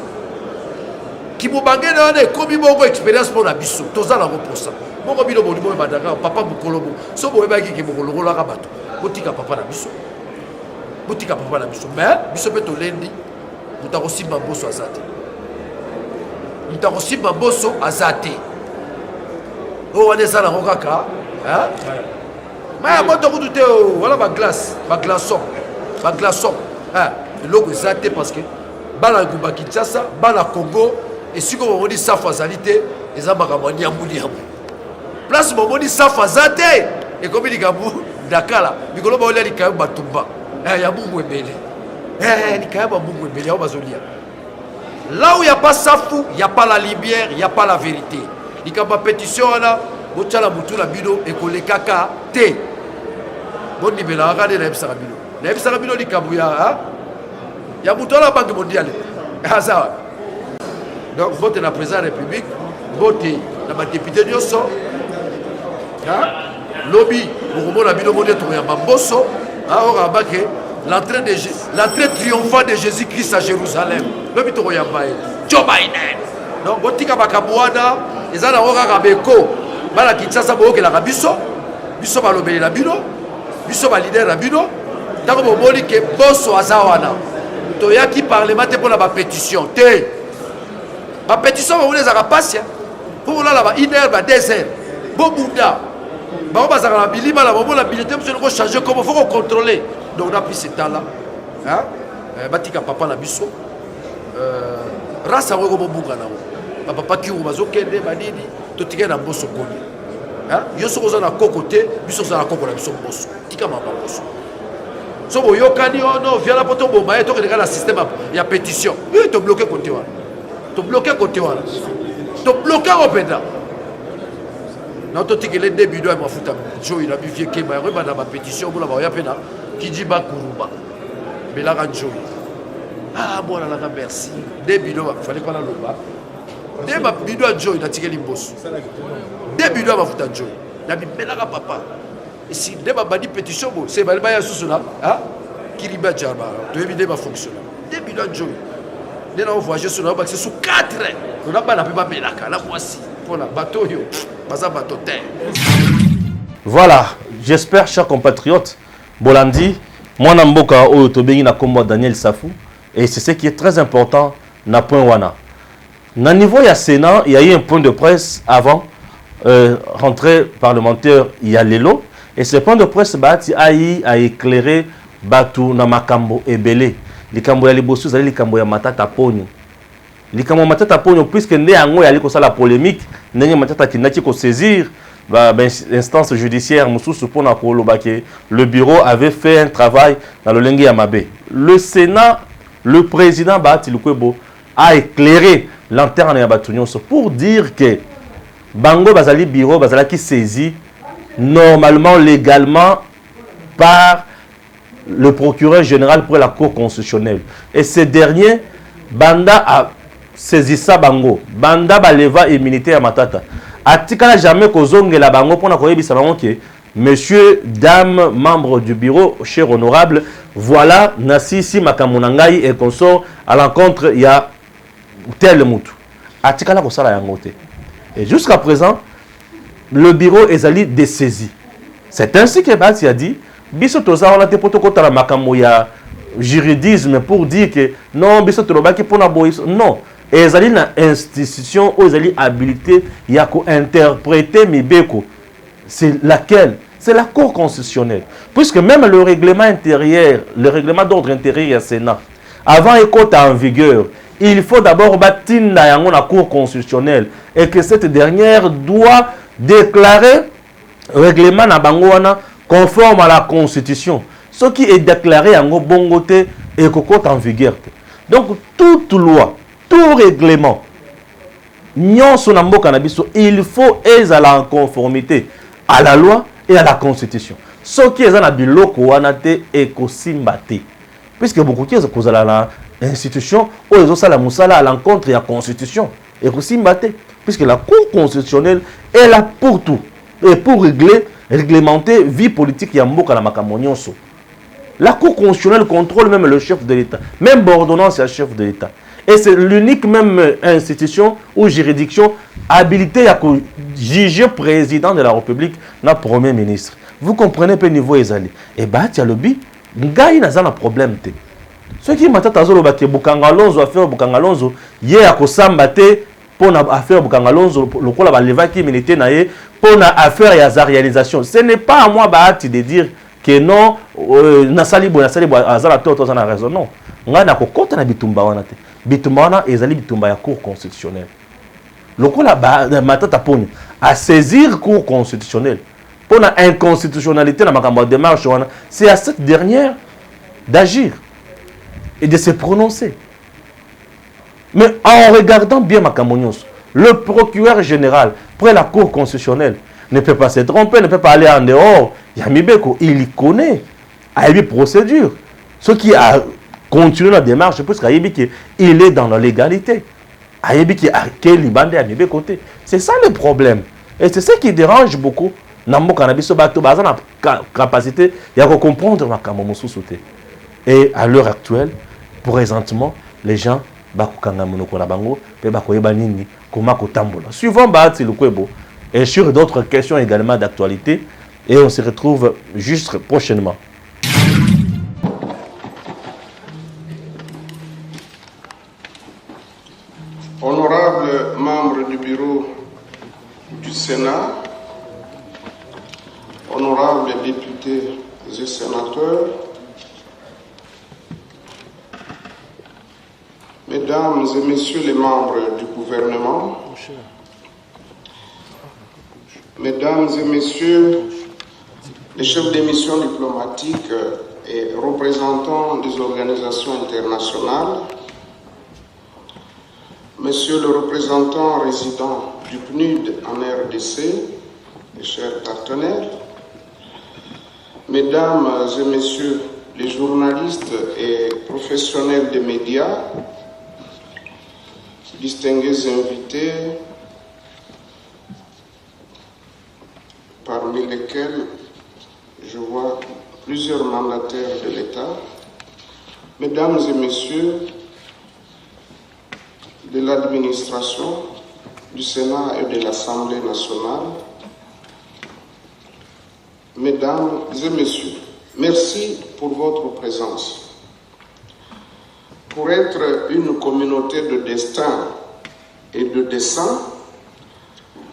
kimobangene wana ekomi bongo expérience mpo na biso toza na koposa moko bino bolimo ebandaka papa mokolobo so boyebaki ke bokolongolaka bato botika papa na biso mais biso mpe tolendi moto akosimba mboso aza te oyo wana eza nango kaka maya moto kutu te wana baglaçon eloko eza te parce que bana ngumba Kinshasa bana Congo esiko bomoni safu azali te eza makambo ya nyambu place bomoni safu aza te ekomi likambo ndakala mikolo baolia likayo batumba ya mungu ebele likayo bamungu ebele yao bazolia là où il n'y a pas safu, il n'y a pas la lumière, il n'y a pas la vérité. Il y a pas pétition là, bocha la mutu la bino et que les kaka te. Bon niveau là, regardez la ebsarabino. La ebsarabino li kabuya, il y a mutu la banque mondiale. Ça. Donc vote la présidente de la République, vote la député Nyoso, lobby pour la bino mondiale to ya mamboso, l'entrée triomphante de Jésus-Christ à Jérusalem. Lobby to ya bae. Joe Biden. Donc botika bakabwana, ezala okaka beko. Bala Kinshasa boke la biso balobeli la bino, biso ba leader la bino. Tango bomoni ke boso azawana. Toyaki parlement te pour la pétition. Te. Ma pétition vous les arapassia. Pour la ba 1 heure ba 2 heures. Bon bouda. Ba ba za la bilima la bobo la bilité monsieur ko changer comment faut contrôler. Donc on a pris ce temps là. Batika papa la biso. Rasa wego bobuka na papa ki ubazo kende banini totika na boso koni. Yo soko na kokote biso za na koko na biso boso. Tika mama boso. So boyokani ono via la poto bomba to ke na système ya pétition. Oui to bloquer côté wana. To bloquer côté wana. To bloquer opéda. Na to tikele début do mafuta. Jo il a bu vie ke ba reba na ba pétition bola ba ya pena ki di ba kuruba. Bela ranjo. Ah bon la merci. Début do fallait pas la loba. Deba bido joy na tikeli mboso. Début do mafuta joy. Na bi bela papa. Et si deba badi pétition bo c'est ba ya susu là, kiriba jaba. To éviter ba fonctionner. Début do joy. Nous avons voyagé sur le sous 4 heures. Nous avons pas la voici. Pour la bateau, bateau terre. Voilà, j'espère, chers compatriotes, Bolandi, moi Namboka Oyotobengi na kombo Daniel Safou, et c'est ce qui est très important na point wana. Na niveau ya Sénat, il y a eu un point de presse avant rentrée parlementaire il y a l'élo, et ce point de presse bati a éclairé Batu na makambo ebele. Likambo ya libosu zali likambo ya matata ponyo. Likambo ya matata ponyo puisque nde yango ya liko sala polémique, ndenge matata kinaki ko saisir l'instance judiciaire Moussou pour le bureau avait fait un travail dans le Lengue Yamabé. Le Sénat, le président Bahati Lukwebo a éclairé l'antenne ya Batunion pour dire que Bango Bazali bureau Bazala qui saisit normalement légalement par le procureur général pour la Cour constitutionnelle. Et ce dernier, Banda a saisi ça Bango. Banda baleva immunité à Matata. Atikala jamais kozonge la bango pour na koyebisa bango que monsieur, dame, membre du bureau, cher honorable, voilà Nassisi Makamunangai et consort à l'encontre il y a tel moutou. Atikala kosala yangote. Et jusqu'à présent, le bureau est allé dessaisi. C'est ainsi que Bati a dit biso toza on a te potokota la makambo ya juridisme pour dire que non biso tolobaki pour na boy non. Et ils allaient dans l'institution où ils allaient habilité, il y a interpréter Mibeko. C'est laquelle? C'est la Cour constitutionnelle. Puisque même le règlement intérieur, le règlement d'ordre intérieur au Sénat, avant qu'il en vigueur, il faut d'abord bâtir la Cour constitutionnelle et que cette dernière doit déclarer le règlement na bangoana conforme à la Constitution. Ce qui est déclaré en bongoté et qu'il en vigueur. Donc toute loi, tout règlement, il faut être en conformité à la loi et à la Constitution. Ce qui est en biloko et kosimbate. Puisque beaucoup de choses dans l'institution, où ils ont ça la moussala à l'encontre de la Constitution et kosimbate. Puisque la Cour constitutionnelle est là pour tout et pour réglementer la vie politique et la makamonionso. La Cour constitutionnelle contrôle même le chef de l'État, même l'ordonnance est le chef de l'État. Et c'est l'unique même institution ou juridiction habilitée à juger président de la République, notre premier ministre. Vous comprenez peu niveau ezali. Et bah tu as le bi, ngai n'a pas problème te. Ce qui m'a dit azolo baki bukangalonzo affaire bukangalonzo, hier à kosambate pour na affaire bukangalonzo le quoi la leva qui milité naé pour na affaire ya za réalisation. Ce n'est pas à moi bahati de dire que non nasali bo azala toto za na raison non. Nga na kokota na bitumba wana te. Bitumba wana ezali bitumba ya Cour constitutionnelle. Lokola matata poni à saisir Cour constitutionnelle pour la inconstitutionnalité dans ma démarche, c'est à cette dernière d'agir et de se prononcer. Mais en regardant bien Makamonios, le procureur général pour la Cour constitutionnelle ne peut pas se tromper, ne peut pas aller en dehors. Yamibeko, il connaît, a une procédure. Ce qui a continué la démarche, puisqu'il est dans la légalité. C'est ça le problème. Et c'est ça qui dérange beaucoup. Capacité de comprendre ma camomousouté. Et à l'heure actuelle, présentement, les gens suivant Bahati Lukwebo et sur d'autres questions également d'actualité. Et on se retrouve juste prochainement. Honorables membres du bureau du Sénat, honorables députés et sénateurs, mesdames et messieurs les membres du gouvernement, mesdames et messieurs les chefs des missions diplomatiques et représentants des organisations internationales, monsieur le représentant résident du PNUD en RDC, mes chers partenaires, mesdames et messieurs les journalistes et professionnels des médias, distingués invités, parmi lesquels je vois plusieurs mandataires de l'État, mesdames et messieurs, l'administration du Sénat et de l'Assemblée nationale, Mesdames et Messieurs, merci pour votre présence. Pour être une communauté de destin et de dessein,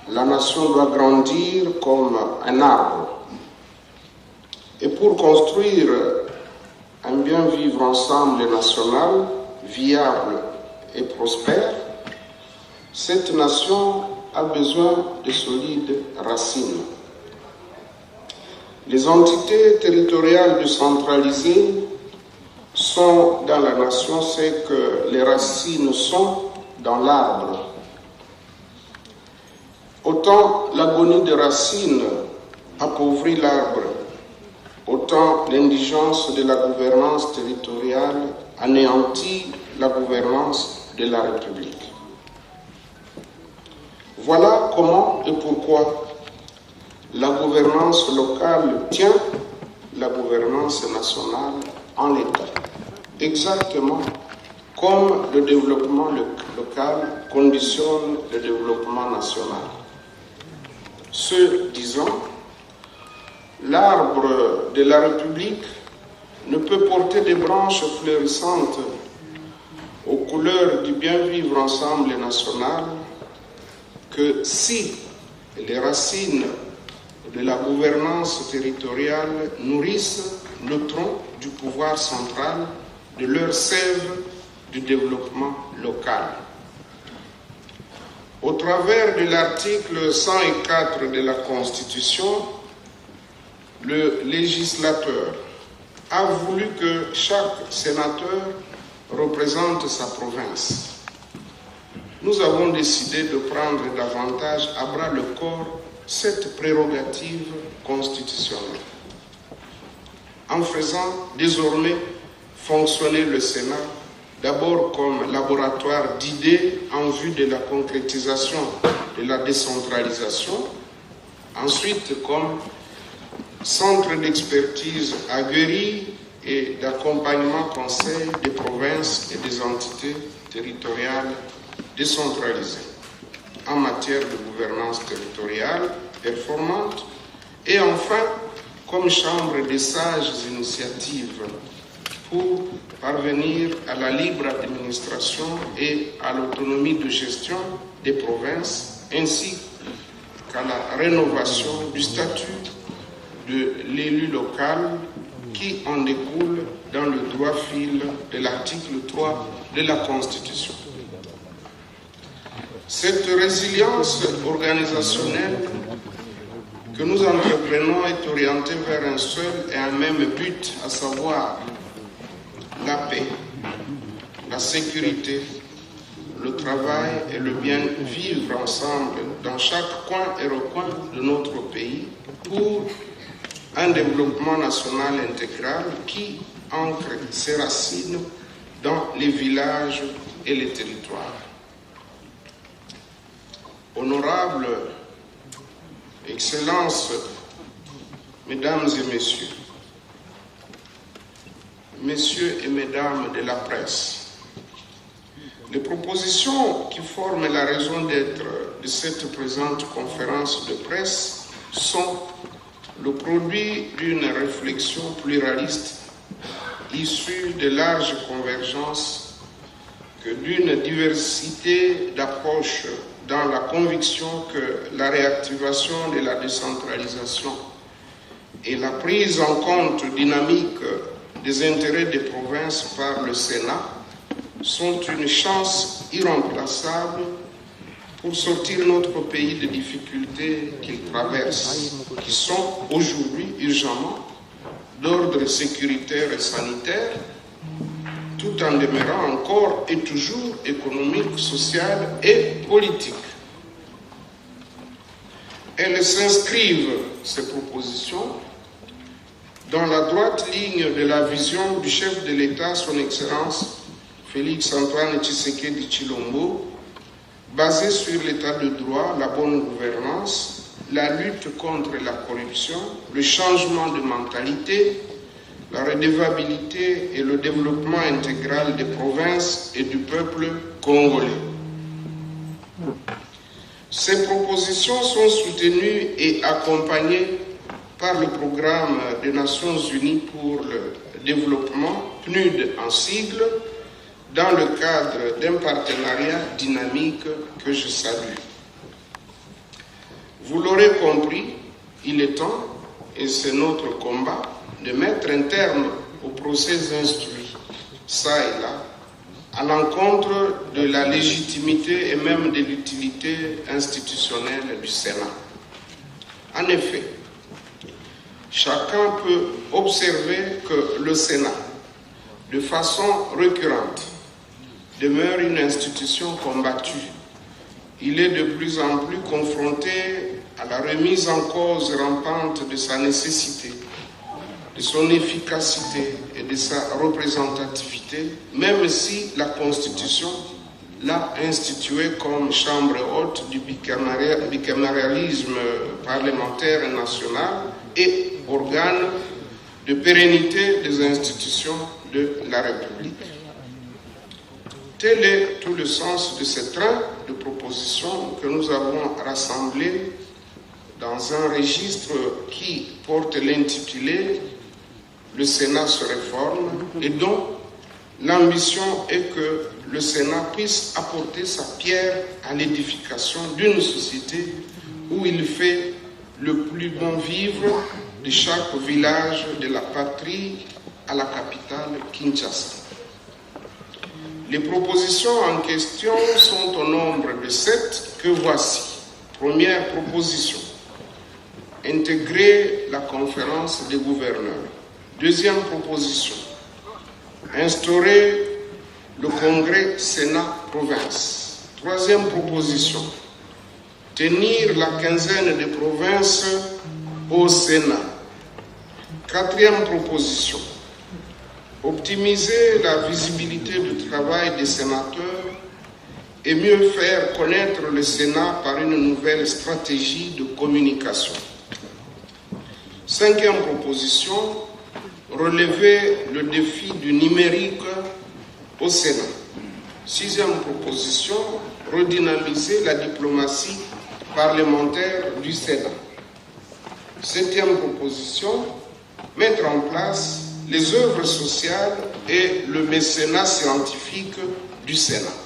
la nation doit grandir comme un arbre. Et pour construire un bien vivre ensemble national, viable et prospère, cette nation a besoin de solides racines. Les entités territoriales décentralisées sont dans la nation ce que les racines sont dans l'arbre. Autant l'agonie des racines appauvrit l'arbre, autant l'indigence de la gouvernance territoriale anéantit la gouvernance de la République. Voilà comment et pourquoi la gouvernance locale tient la gouvernance nationale en l'état, exactement comme le développement local conditionne le développement national. Ce disant, l'arbre de la République ne peut porter des branches fleurissantes aux couleurs du bien vivre ensemble national que si les racines de la gouvernance territoriale nourrissent le tronc du pouvoir central de leur sève du développement local. Au travers de l'article 104 de la Constitution, le législateur a voulu que chaque sénateur représente sa province. Nous avons décidé de prendre davantage à bras le corps cette prérogative constitutionnelle, en faisant désormais fonctionner le Sénat d'abord comme laboratoire d'idées en vue de la concrétisation de la décentralisation, ensuite comme centre d'expertise aguerri et d'accompagnement conseil des provinces et des entités territoriales décentralisées en matière de gouvernance territoriale performante, et enfin comme chambre des sages initiatives pour parvenir à la libre administration et à l'autonomie de gestion des provinces, ainsi qu'à la rénovation du statut de l'élu local qui en découle dans le droit fil de l'article 3 de la Constitution. Cette résilience organisationnelle que nous entreprenons est orientée vers un seul et un même but, à savoir la paix, la sécurité, le travail et le bien vivre ensemble dans chaque coin et recoin de notre pays pour un développement national intégral qui ancre ses racines dans les villages et les territoires. Honorables Excellences, Mesdames et Messieurs, Messieurs et Mesdames de la presse, les propositions qui forment la raison d'être de cette présente conférence de presse sont le produit d'une réflexion pluraliste issue de larges convergences que d'une diversité d'approches dans la conviction que la réactivation de la décentralisation et la prise en compte dynamique des intérêts des provinces par le Sénat sont une chance irremplaçable pour sortir notre pays des difficultés qu'il traverse, qui sont aujourd'hui urgemment d'ordre sécuritaire et sanitaire, tout en demeurant encore et toujours économique, social et politique. Elles s'inscrivent, ces propositions, dans la droite ligne de la vision du chef de l'État, son Excellence Félix Antoine Tshisekedi Tshilombo, basée sur l'état de droit, la bonne gouvernance, la lutte contre la corruption, le changement de mentalité, la redevabilité et le développement intégral des provinces et du peuple congolais. Ces propositions sont soutenues et accompagnées par le programme des Nations Unies pour le développement, PNUD en sigle, dans le cadre d'un partenariat dynamique que je salue. Vous l'aurez compris, il est temps, et c'est notre combat, de mettre un terme au procès instruit, ça et là, à l'encontre de la légitimité et même de l'utilité institutionnelle du Sénat. En effet, chacun peut observer que le Sénat, de façon récurrente, demeure une institution combattue. Il est de plus en plus confronté à la remise en cause rampante de sa nécessité, de son efficacité et de sa représentativité, même si la Constitution l'a institué comme chambre haute du bicamérisme parlementaire et national et organe de pérennité des institutions de la République. Tel est tout le sens de ce train de propositions que nous avons rassemblées dans un registre qui porte l'intitulé « Le Sénat se réforme » et dont l'ambition est que le Sénat puisse apporter sa pierre à l'édification d'une société où il fait le plus bon vivre de chaque village de la patrie à la capitale Kinshasa. Les propositions en question sont au nombre de 7 que voici. Première proposition, intégrer la conférence des gouverneurs. Deuxième proposition, instaurer le congrès Sénat-Province. Troisième proposition, tenir la quinzaine de provinces au Sénat. Quatrième proposition, optimiser la visibilité du travail des sénateurs et mieux faire connaître le Sénat par une nouvelle stratégie de communication. Cinquième proposition, relever le défi du numérique au Sénat. Sixième proposition, redynamiser la diplomatie parlementaire du Sénat. Septième proposition, mettre en place les œuvres sociales et le mécénat scientifique du Sénat.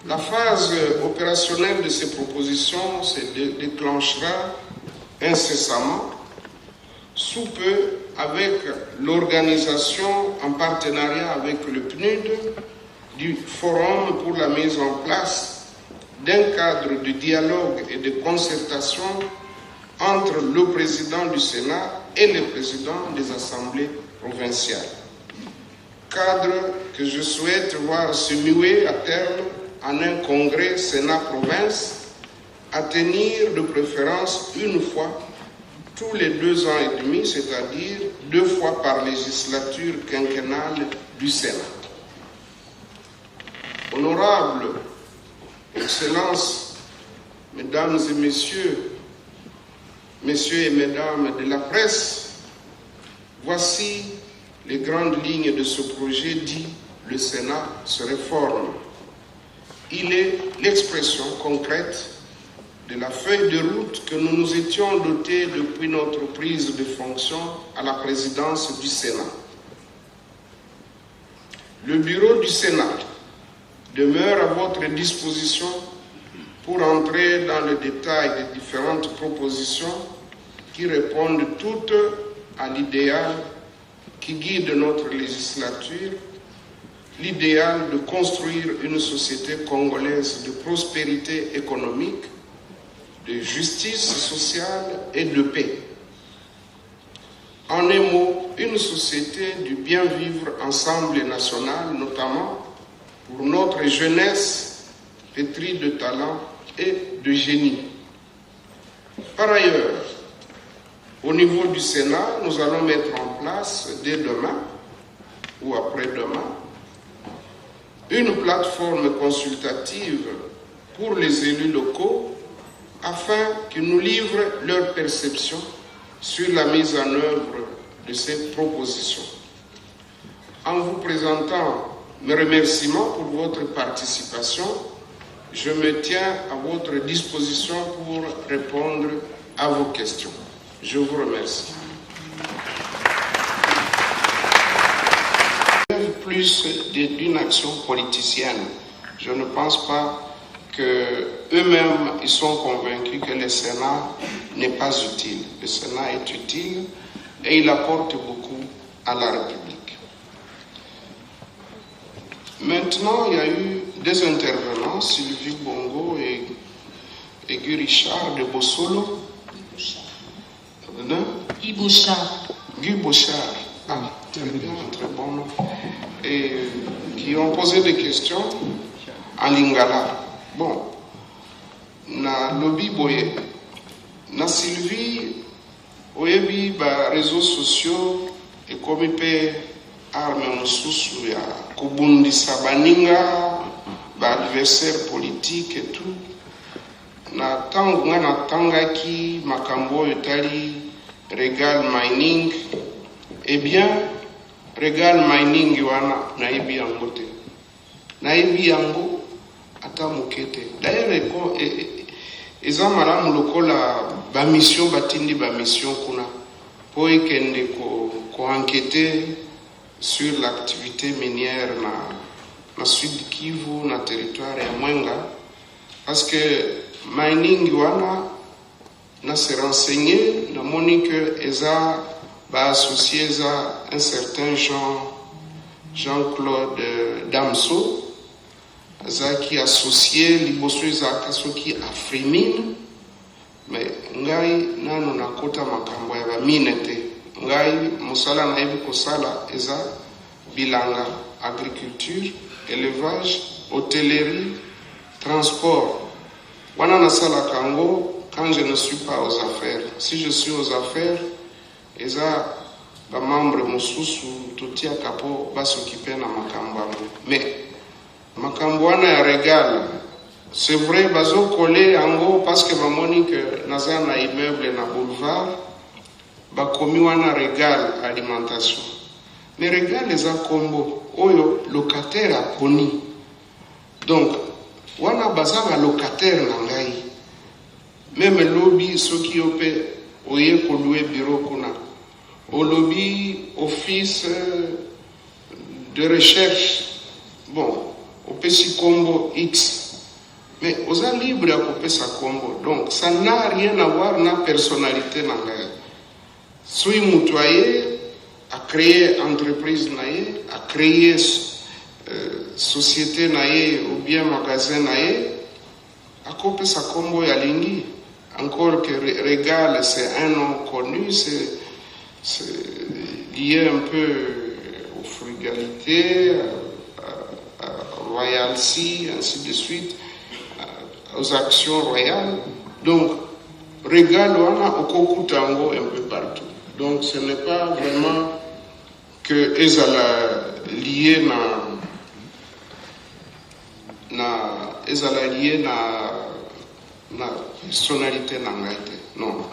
La phase opérationnelle de ces propositions se déclenchera incessamment, sous peu, avec l'organisation en partenariat avec le PNUD du Forum pour la mise en place d'un cadre de dialogue et de concertation entre le président du Sénat et le président des assemblées provinciales. Cadre que je souhaite voir se muer à terme en un congrès Sénat-Province à tenir de préférence une fois tous les 2 ans et demi, c'est-à-dire 2 fois par législature quinquennale du Sénat. Honorables Excellences, Mesdames et Messieurs, Messieurs et Mesdames de la presse, voici les grandes lignes de ce projet dit « Le Sénat se réforme ». Il est l'expression concrète de la feuille de route que nous nous étions dotés depuis notre prise de fonction à la présidence du Sénat. Le bureau du Sénat demeure à votre disposition pour entrer dans le détail des différentes propositions qui répondent toutes à l'idéal qui guide notre législature, l'idéal de construire une société congolaise de prospérité économique, de justice sociale et de paix. En un mot, une société du bien vivre ensemble national, notamment pour notre jeunesse pétrie de talent et de génie. Par ailleurs, au niveau du Sénat, nous allons mettre en place dès demain ou après-demain une plateforme consultative pour les élus locaux afin qu'ils nous livrent leur perception sur la mise en œuvre de ces propositions. En vous présentant mes remerciements pour votre participation, je me tiens à votre disposition pour répondre à vos questions. Je vous remercie. Plus d'une action politicienne. Je ne pense pas qu'eux-mêmes ils sont convaincus que le Sénat n'est pas utile. Le Sénat est utile et il apporte beaucoup à la République. Maintenant, il y a eu des intervenants, Sylvie Bongo et Guy Richard de Bossolo. Guy Bouchard. Guy Bouchard. Ah, très bien, très bon nom. Et qui ont posé des questions en lingala. Bon, na lobby boye, na Sylvie, oyebi ba réseaux sociaux et comme il peut arme mususu ya kubundisa baninga, ba adversaire politique et tout. Na tangunga na tangaki makambo etali Regal Mining. Eh bien, Regal Mining wana naibi yango te. Naibi yango ata mukete. D'ailleurs, eza malamu lokola ba mission batindi ba mission kuna po ekende ko enquêter sur l'activité minière na Sud Kivu na territoire ya Mwenga parce que mining wana na se renseigner na moni que eza ba associé à un certain Jean-Claude Damso, qui associé liboso ezaka soki Afrimine, mais ngai nano nakota makambo ya ba minete. Ngai musala na yebi kosala eza bilanga, agriculture, élevage, hôtellerie, transport. Wana nasala kango quand je ne suis pas aux affaires. Si je suis aux affaires, eza ba membre mususu totia kapo basokipe na makambo. Mais makambo wana ya Regal, c'est vrai bazo coller ango parce que bamoni que naza na immeuble na boulevard ba komi wana Regal alimentation. Mais Regal eza kombo oyo locataire aponi. Donc wana baza ba locataire na ngai. Même lobby soki yope oye ko louer bureau kuna. Au lobby, office de recherche, bon, au PC Combo X, mais aux gens libres à couper sa combo. Donc, ça n'a rien à voir avec la personnalité. Soy moutoyer, à créer entreprise, à créer société ou bien magasin, à couper sa combo à l'ingui. Encore que Regal, c'est un nom connu, c'est lié un peu aux frugalités, à royalty, ainsi de suite, aux actions royales. Donc, Regal, on a au Koku Tango un peu partout. Donc, ce n'est pas vraiment que Ezala lié na personnalité na ngaite. Non.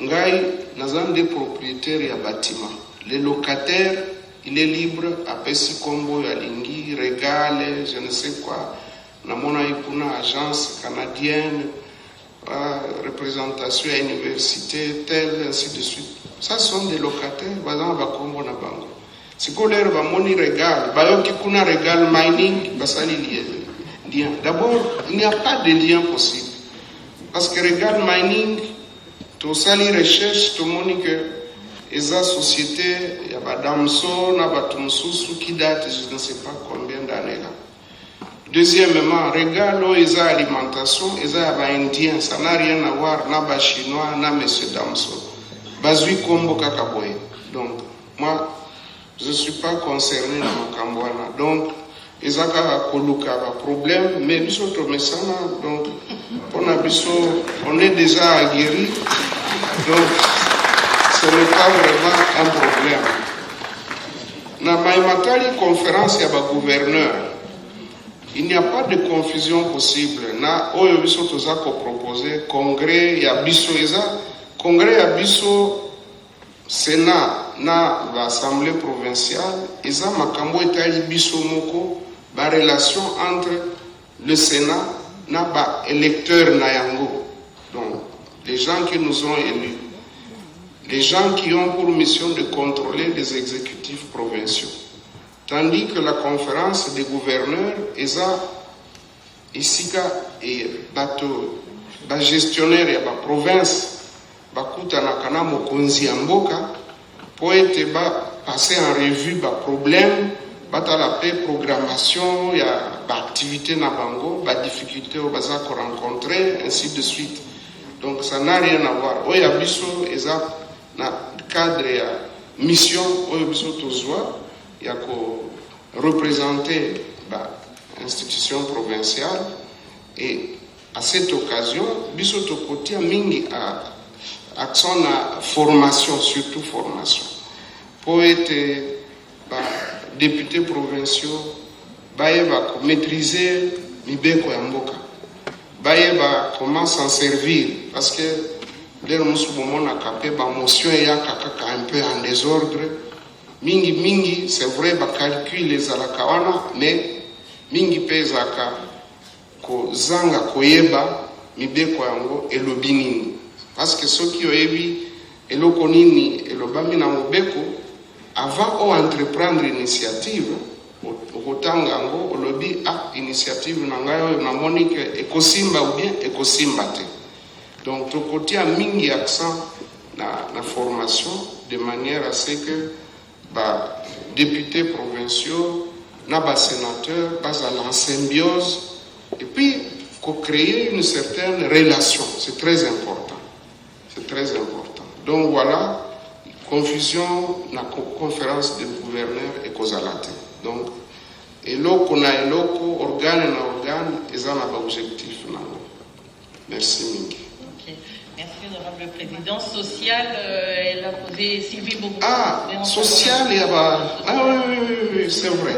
Ngai, nazan des propriétaires ya bâtiment. Le locataire, il est libre à Pessi Combo, à Lingui, Regal, je ne sais quoi. Namona Ipuna, agence canadienne, représentation à université, telle, ainsi de suite. Ça sont des locataires, bazan ba Combo na bango. Si colère va moni Regal, bayoki kuna Regal Mining, basali lien. D'abord, il n'y a pas de lien possible. Parce que Regal Mining, tout ça, les recherches, tout le monde que les sociétés, il y a Badamso, il y a Batumsusu qui date, je ne sais pas combien d'années là. Deuxièmement, Regal, ils ont alimentation, ils ont indien, ça n'a rien à voir, n'a chinois, n'a monsieur Damso. Bazui Kombo Kakaboy. Donc, moi, je ne suis pas concerné dans Kambouana. Donc, ils ont un problème, mais nous sommes donc, on est déjà aguerris. Donc, ce n'est pas vraiment un problème. Dans ma conférence, il y a un gouverneur. Il n'y a pas de confusion possible. Na oyo biso toza ko proposer congrès ya biso eza congrès ya biso Sénat na l'Assemblée provinciale eza makambo etali biso moko ba relation entre le Sénat na ba électeurs na yango. Donc, les gens qui nous ont élus, les gens qui ont pour mission de contrôler les exécutifs provinciaux. Tandis que la conférence des gouverneurs, ESA, Isika et bateau, ba gestionnaire et ba province, ba kutanakana mokonzi amboka, pour être passer en revue ba problème, ba la programmation, y a ba activité na bango, ba difficulté au baza qu'on rencontrer, ainsi de suite. Donc ça n'a rien à voir. Oya biso ESA na cadre ya mission oyo biso tozwa ya ko représenter l'institution provinciale et à cette occasion biso tokotia mingi à accent na formation, surtout formation pour être députés provinciaux bayeba maîtriser mibeko ya mboka bayeba comment s'en servir parce que l'air musulman a capé ba motion ya kaka un peu en désordre mingi c'est vrai ba calcul les alakawana mais mingi pezaka ko zanga koyeba mibeko yango elobi nini parce que ceux qui oyebi eloko nini elobami na mobeko avant o entreprendre initiative okotanga yango olobi initiative na ngayo na monique ekosimba ou bien ekosimba te. Donc, tout côté a mis accent dans la formation de manière à ce que les députés provinciaux, les sénateurs, basent en symbiose et puis créer une certaine relation. C'est très important. C'est très important. Donc voilà, confusion dans la conférence des gouverneurs et causalate. Donc, et là qu'on a organe na organe, ils ont un objectif. Merci Mingi. Merci, honorable président. Social, elle a posé Sylvie beaucoup. Social, il y a oui, c'est vrai.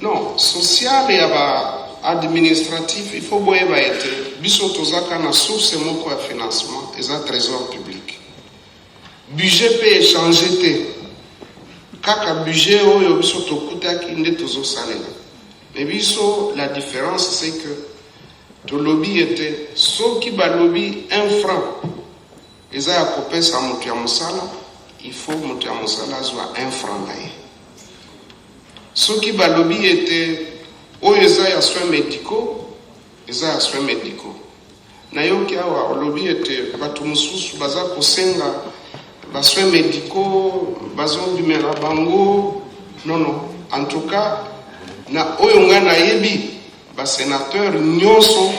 Non, social, il y a administratif, il faut voir être. Bisotozaka na source moko ya financement, et un trésor public. Budget peut changer. Kaka budget oyo bisotokuta ki nde tozo salela. Mais biso, la différence, c'est que le lobby était ceux qui lobby 1 franc. Ils ont coupé ça il faut que soit 1 franc. Ceux qui lobby étaient ils ont soins médicaux, ils ont soins médicaux. Nayoki awa lobby était batumususu baza kosenga ba soins médicaux, bazon du bango. Non. En tout cas, na oyonga na yebi ba sénateur nyonso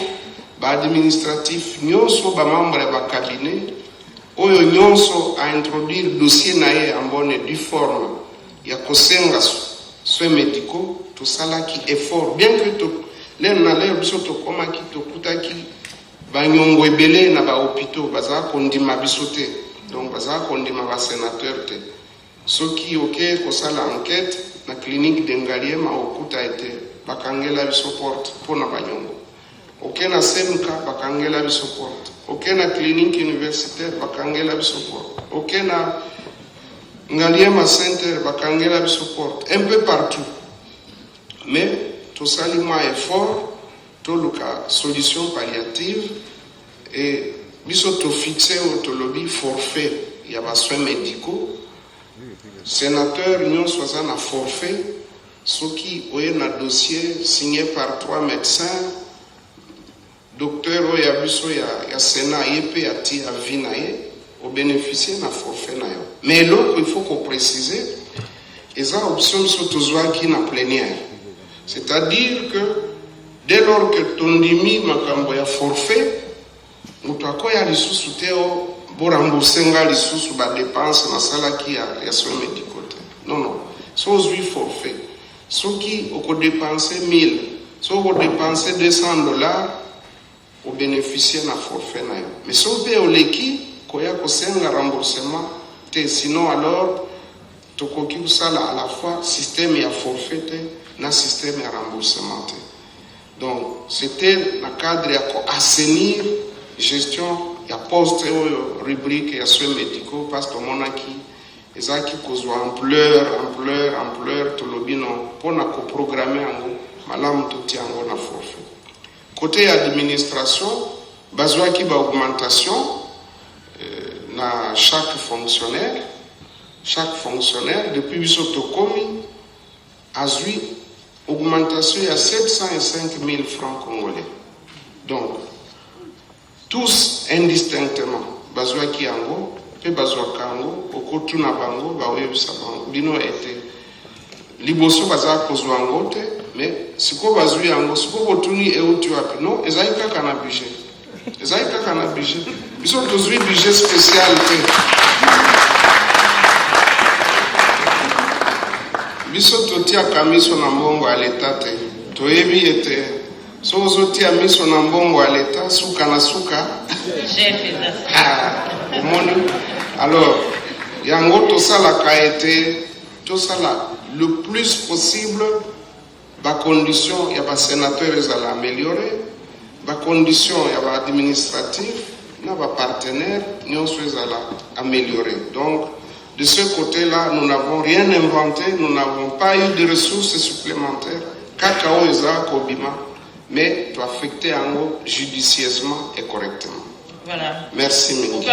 ba administratif nyonso ba membre ba cabinet oyo nyonso a introduire dossier na ye en bonne et due forme ya kosenga soins médicaux tout ça là qui effort bien que to na leo biso to koma ki to kutaki ba nyongo ebele na ba hôpitaux baza kondima bisote donc baza kondima ba sénateur te ceux qui OK ko sala enquête na clinique d'Engaliema okuta été bakangela biso porte pona banyongo okena semka bakangela biso porte okena clinique universitaire bakangela biso porte okena Ngaliema center bakangela biso porte un peu partout mais tout ça lima effort tout le cas solution palliative et biso to fixer au lobby forfait il y a besoin médicaux sénateur union soit un forfait ce qui ont un dossier signé par 3 médecins, docteur Oyabuso ya Sénat YP ati avinaye, au bénéficier d'un forfait. Mais là, il faut qu'on précise, ils ont option de qui na plénière. C'est-à-dire que dès lors que ton dimi makambo ya forfait, mutako ya lisusu teo bo rembourser nga lisusu ba dépense na sala ki ya soins médicaux. Non. Sans forfait. Ceux qui ont dépensé 1000, ceux qui ont dépensé $200, ont bénéficié d'un forfait. Mais ceux qui ont l'équipe, qui ont un remboursement, sinon alors, tu as à la fois système et forfait et un système et remboursement. Donc, c'était le cadre d'assainir la gestion, il y a poste, rubrique et soins médicaux, parce que mon acquis. Et ça qui cause ampleur, tout le bino, pour nous programmer malamu totiango na forfait. Côté administration, bazwaki ba augmentation na chaque fonctionnaire depuis biso tokomi azui augmentation à 705 000 francs congolais. Donc tous indistinctement bazwaki yango pe bazwaka yango okotuna bango bawebisa bango bino ete liboso baza kozwa yango te mais siko bazwi yango siko botuni euti wapi no ezali kaka na budget biso tozwi budget spécial te biso totiaka miso na mbongo ya leta te toyebi ete so ozotia miso na mbongo ya leta suka na suka omoni alors yango tosalaka ete tosala le plus possible ba condition ya ba sénateur ezala améliorer ba condition ya ba administratif na ba partenaire nyonso ezala améliorer. Donc de ce côté-là, nous n'avons rien inventé, nous n'avons pas eu de ressources supplémentaires. Kakao eza kobima, mais tu affecter en judicieusement et correctement. Voilà. Merci, ministre.